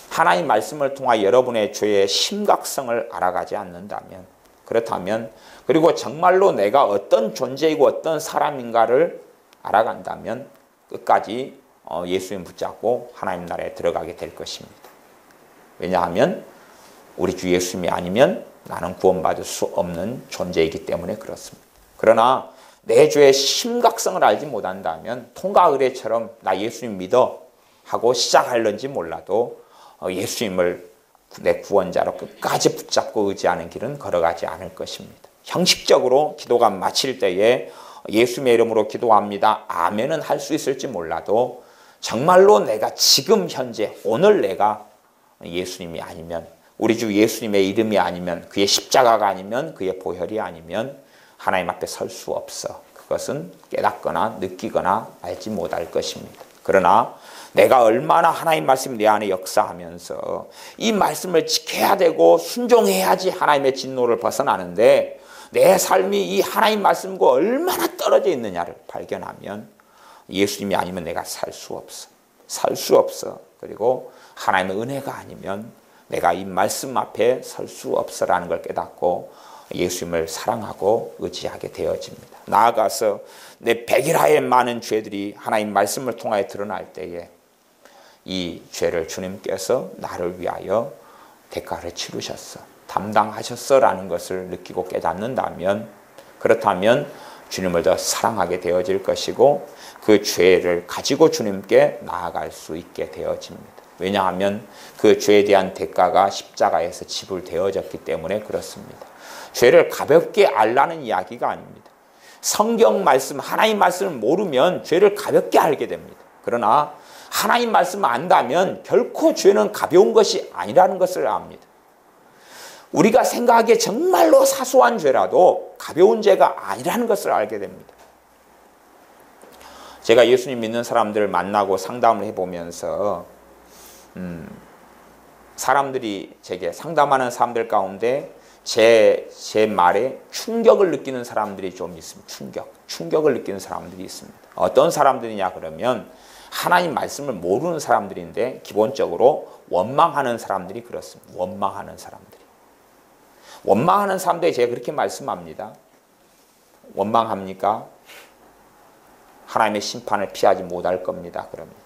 하나님 말씀을 통해 여러분의 죄의 심각성을 알아가지 않는다면, 그렇다면, 그리고 정말로 내가 어떤 존재이고 어떤 사람인가를 알아간다면 끝까지 예수님 붙잡고 하나님 나라에 들어가게 될 것입니다. 왜냐하면 우리 주 예수님이 아니면 나는 구원받을 수 없는 존재이기 때문에 그렇습니다. 그러나 내 죄의 심각성을 알지 못한다면 통과 의례처럼 나 예수님 믿어 하고 시작할런지 몰라도 예수님을 내 구원자로 끝까지 붙잡고 의지하는 길은 걸어가지 않을 것입니다. 형식적으로 기도가 마칠 때에 예수님의 이름으로 기도합니다. 아멘은 할 수 있을지 몰라도 정말로 내가 지금 현재 오늘 내가 예수님이 아니면, 우리 주 예수님의 이름이 아니면, 그의 십자가가 아니면, 그의 보혈이 아니면 하나님 앞에 설 수 없어. 그것은 깨닫거나 느끼거나 알지 못할 것입니다. 그러나 내가 얼마나 하나님 말씀이 내 안에 역사하면서 이 말씀을 지켜야 되고 순종해야지 하나님의 진노를 벗어나는데 내 삶이 이 하나님 말씀과 얼마나 떨어져 있느냐를 발견하면 예수님이 아니면 내가 살 수 없어. 살 수 없어. 그리고 하나님의 은혜가 아니면 내가 이 말씀 앞에 설 수 없어라는 걸 깨닫고 예수님을 사랑하고 의지하게 되어집니다. 나아가서 내 백일하에 많은 죄들이 하나님 말씀을 통하여 드러날 때에 이 죄를 주님께서 나를 위하여 대가를 치르셨어, 담당하셨어라는 것을 느끼고 깨닫는다면, 그렇다면 주님을 더 사랑하게 되어질 것이고 그 죄를 가지고 주님께 나아갈 수 있게 되어집니다. 왜냐하면 그 죄에 대한 대가가 십자가에서 지불되어졌기 때문에 그렇습니다. 죄를 가볍게 알라는 이야기가 아닙니다. 성경 말씀, 하나님 말씀을 모르면 죄를 가볍게 알게 됩니다. 그러나 하나님 말씀을 안다면 결코 죄는 가벼운 것이 아니라는 것을 압니다. 우리가 생각하기에 정말로 사소한 죄라도 가벼운 죄가 아니라는 것을 알게 됩니다. 제가 예수님 믿는 사람들을 만나고 상담을 해보면서 사람들이 제게 상담하는 사람들 가운데 제 말에 충격을 느끼는 사람들이 좀 있습니다. 충격을 느끼는 사람들이 있습니다. 어떤 사람들이냐 그러면 하나님 말씀을 모르는 사람들인데 기본적으로 원망하는 사람들이 그렇습니다. 원망하는 사람들이 제가 그렇게 말씀합니다. 원망합니까? 하나님의 심판을 피하지 못할 겁니다. 그럽니다.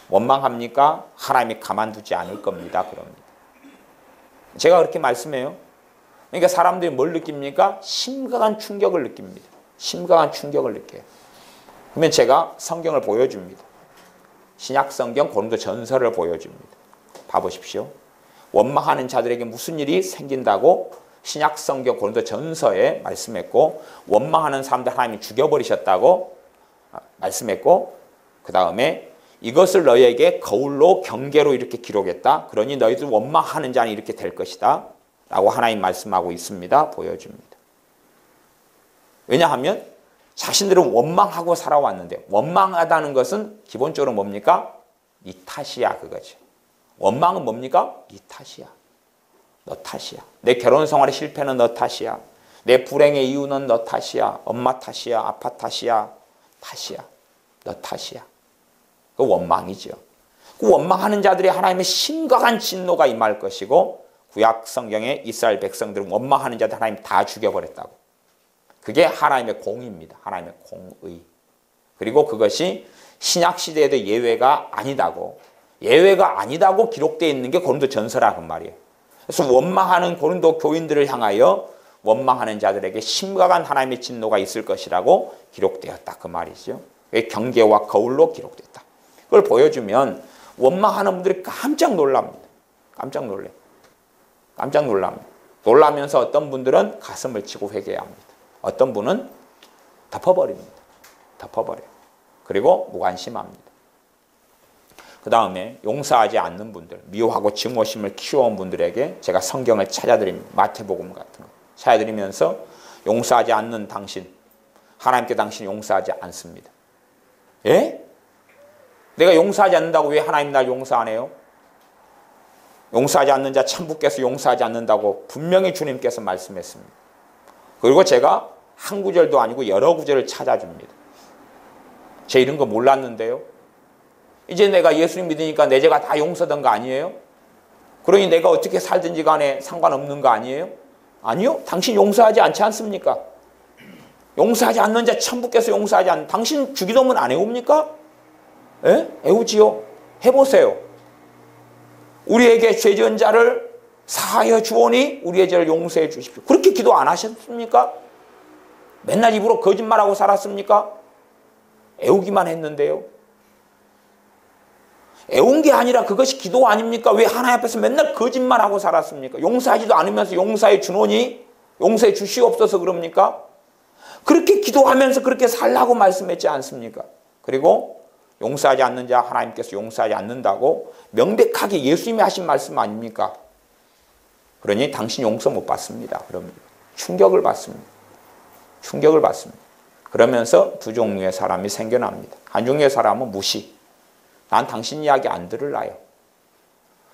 원망합니까? 하나님이 가만두지 않을 겁니다. 그럽니다. 제가 그렇게 말씀해요. 그러니까 사람들이 뭘 느낍니까? 심각한 충격을 느낍니다. 심각한 충격을 느껴요. 그러면 제가 성경을 보여줍니다. 신약 성경 고린도 전서를 보여줍니다. 봐보십시오. 원망하는 자들에게 무슨 일이 생긴다고 신약 성경 고린도 전서에 말씀했고, 원망하는 사람들 하나님이 죽여버리셨다고 말씀했고, 그 다음에 이것을 너희에게 거울로 경계로 이렇게 기록했다. 그러니 너희들 원망하는 자는 이렇게 될 것이다 라고 하나님 말씀하고 있습니다. 보여줍니다. 왜냐하면 자신들은 원망하고 살아왔는데, 원망하다는 것은 기본적으로 뭡니까? 네 탓이야, 그거지. 원망은 뭡니까? 네 탓이야. 너 탓이야. 내 결혼 생활의 실패는 너 탓이야. 내 불행의 이유는 너 탓이야. 엄마 탓이야. 아빠 탓이야. 탓이야. 너 탓이야. 그 원망이죠. 그 원망하는 자들이 하나님의 심각한 진노가 임할 것이고, 구약 성경에 이스라엘 백성들은 원망하는 자들 하나님 다 죽여버렸다고. 그게 하나님의 공의입니다. 하나님의 공의. 그리고 그것이 신약 시대에도 예외가 아니다고, 예외가 아니다고 기록되어 있는 게 고린도 전서라 그 말이에요. 그래서 원망하는 고린도 교인들을 향하여 원망하는 자들에게 심각한 하나님의 진노가 있을 것이라고 기록되었다 그 말이죠. 경계와 거울로 기록됐다. 그걸 보여주면 원망하는 분들이 깜짝 놀랍니다. 깜짝 놀래요. 깜짝 놀랍니다. 놀라면서 어떤 분들은 가슴을 치고 회개합니다. 어떤 분은 덮어버립니다. 덮어버려요. 그리고 무관심합니다. 그 다음에 용서하지 않는 분들, 미워하고 증오심을 키워온 분들에게 제가 성경을 찾아드립니다. 마태복음 같은 거 찾아드리면서, 용서하지 않는 당신, 하나님께 당신 용서하지 않습니다. 예? 내가 용서하지 않는다고 왜 하나님 날 용서 안 해요? 용서하지 않는 자 천부께서 용서하지 않는다고 분명히 주님께서 말씀했습니다. 그리고 제가 한 구절도 아니고 여러 구절을 찾아줍니다. 제 이런 거 몰랐는데요. 이제 내가 예수님 믿으니까 내 죄가 다 용서된 거 아니에요? 그러니 내가 어떻게 살든지 간에 상관없는 거 아니에요? 아니요. 당신 용서하지 않지 않습니까? 용서하지 않는 자 천부께서 용서하지 않는, 당신 주기도문 안 해옵니까? 예? 애우지요. 해보세요. 우리에게 죄 지은 자를 사하여 주오니 우리의 죄를 용서해 주십시오. 그렇게 기도 안 하셨습니까? 맨날 입으로 거짓말하고 살았습니까? 애우기만 했는데요. 애운 게 아니라 그것이 기도 아닙니까? 왜 하나님 앞에서 맨날 거짓말하고 살았습니까? 용서하지도 않으면서 용서해 주노니 용서해 주시옵소서 그럽니까? 그렇게 기도하면서 그렇게 살라고 말씀했지 않습니까? 그리고 용서하지 않는 자 하나님께서 용서하지 않는다고 명백하게 예수님이 하신 말씀 아닙니까? 그러니 당신 용서 못 받습니다. 그럼 충격을 받습니다. 충격을 받습니다. 그러면서 두 종류의 사람이 생겨납니다. 한 종류의 사람은 무시. 난 당신 이야기 안 들을라요.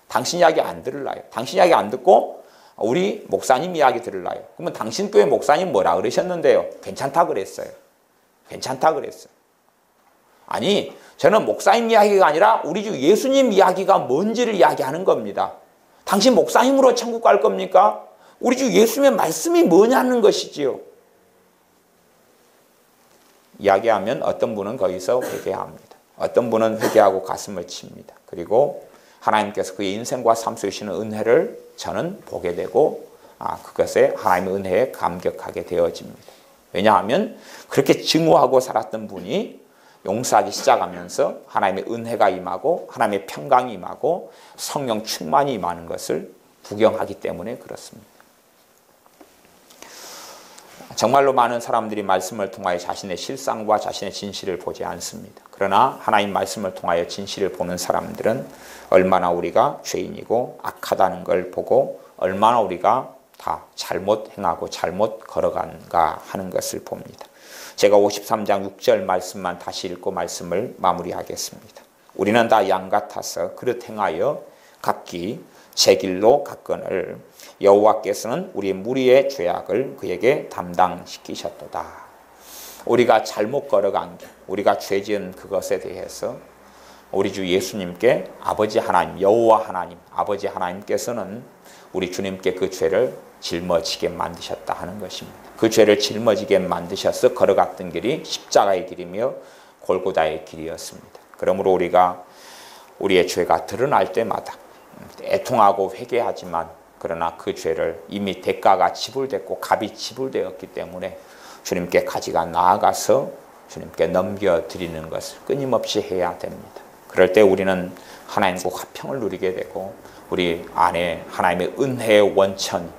당신 이야기 안 들을라요. 당신 이야기 안 듣고 우리 목사님 이야기 들을라요. 그러면 당신 교회 목사님 뭐라 그러셨는데요? 괜찮다 그랬어요. 괜찮다 그랬어요. 아니, 저는 목사님 이야기가 아니라 우리 주 예수님 이야기가 뭔지를 이야기하는 겁니다. 당신 목사님으로 천국 갈 겁니까? 우리 주 예수님의 말씀이 뭐냐는 것이지요. 이야기하면 어떤 분은 거기서 회개합니다. 어떤 분은 회개하고 가슴을 칩니다. 그리고 하나님께서 그의 인생과 삶 속에 주시는 은혜를 저는 보게 되고 그것에 하나님의 은혜에 감격하게 되어집니다. 왜냐하면 그렇게 증오하고 살았던 분이 용서하기 시작하면서 하나님의 은혜가 임하고 하나님의 평강이 임하고 성령 충만이 임하는 것을 구경하기 때문에 그렇습니다. 정말로 많은 사람들이 말씀을 통하여 자신의 실상과 자신의 진실을 보지 않습니다. 그러나 하나님 말씀을 통하여 진실을 보는 사람들은 얼마나 우리가 죄인이고 악하다는 걸 보고 얼마나 우리가 다 잘못 행하고 잘못 걸어간가 하는 것을 봅니다. 제가 53장 6절 말씀만 다시 읽고 말씀을 마무리하겠습니다. 우리는 다 양 같아서 그릇 행하여 각기 제 길로 갔거늘 여호와께서는 우리 무리의 죄악을 그에게 담당시키셨도다. 우리가 잘못 걸어간 게, 우리가 죄 지은 그것에 대해서 우리 주 예수님께 아버지 하나님, 여호와 하나님, 아버지 하나님께서는 우리 주님께 그 죄를 짊어지게 만드셨다 하는 것입니다. 그 죄를 짊어지게 만드셔서 걸어갔던 길이 십자가의 길이며 골고다의 길이었습니다. 그러므로 우리가 우리의 죄가 드러날 때마다 애통하고 회개하지만 그러나 그 죄를 이미 대가가 지불됐고 값이 지불되었기 때문에 주님께 가지가 나아가서 주님께 넘겨드리는 것을 끊임없이 해야 됩니다. 그럴 때 우리는 하나님과 화평을 누리게 되고 우리 안에 하나님의 은혜의 원천,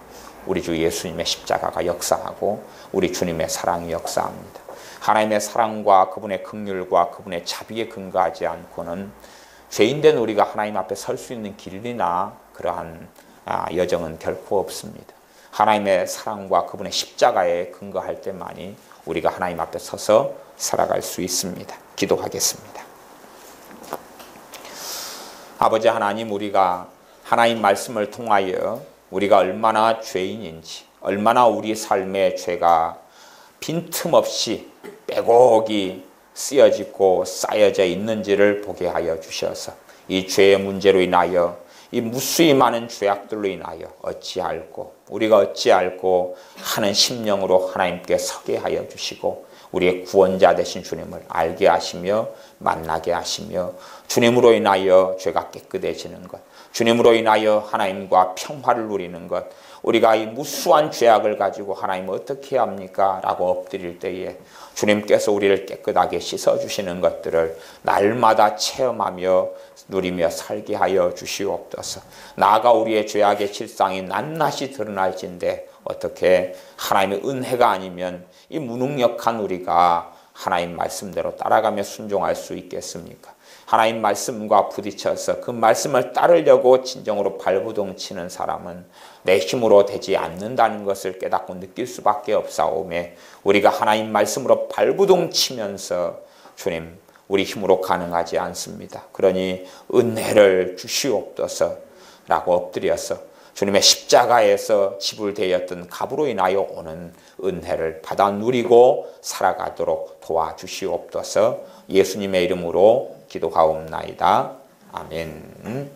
우리 주 예수님의 십자가가 역사하고 우리 주님의 사랑이 역사합니다. 하나님의 사랑과 그분의 긍휼과 그분의 자비에 근거하지 않고는 죄인된 우리가 하나님 앞에 설 수 있는 길이나 그러한 여정은 결코 없습니다. 하나님의 사랑과 그분의 십자가에 근거할 때만이 우리가 하나님 앞에 서서 살아갈 수 있습니다. 기도하겠습니다. 아버지 하나님, 우리가 하나님 말씀을 통하여 우리가 얼마나 죄인인지, 얼마나 우리 삶의 죄가 빈틈없이 빼곡히 쓰여지고 쌓여져 있는지를 보게 하여 주셔서 이 죄의 문제로 인하여 이 무수히 많은 죄악들로 인하여 우리가 어찌 알고 하는 심령으로 하나님께 서게 하여 주시고 우리의 구원자 되신 주님을 알게 하시며 만나게 하시며 주님으로 인하여 죄가 깨끗해지는 것, 주님으로 인하여 하나님과 평화를 누리는 것, 우리가 이 무수한 죄악을 가지고 하나님 어떻게 합니까? 라고 엎드릴 때에 주님께서 우리를 깨끗하게 씻어주시는 것들을 날마다 체험하며 누리며 살게 하여 주시옵소서. 나아가 우리의 죄악의 실상이 낱낱이 드러날진데 어떻게 하나님의 은혜가 아니면 이 무능력한 우리가 하나님 말씀대로 따라가며 순종할 수 있겠습니까? 하나님 말씀과 부딪혀서 그 말씀을 따르려고 진정으로 발부동 치는 사람은 내 힘으로 되지 않는다는 것을 깨닫고 느낄 수밖에 없사오매 우리가 하나님 말씀으로 발부동 치면서 주님, 우리 힘으로 가능하지 않습니다. 그러니 은혜를 주시옵소서 라고 엎드려서 주님의 십자가에서 지불되었던 값으로 인하여 오는 은혜를 받아 누리고 살아가도록 도와주시옵소서. 예수님의 이름으로 기도하옵나이다. 아멘.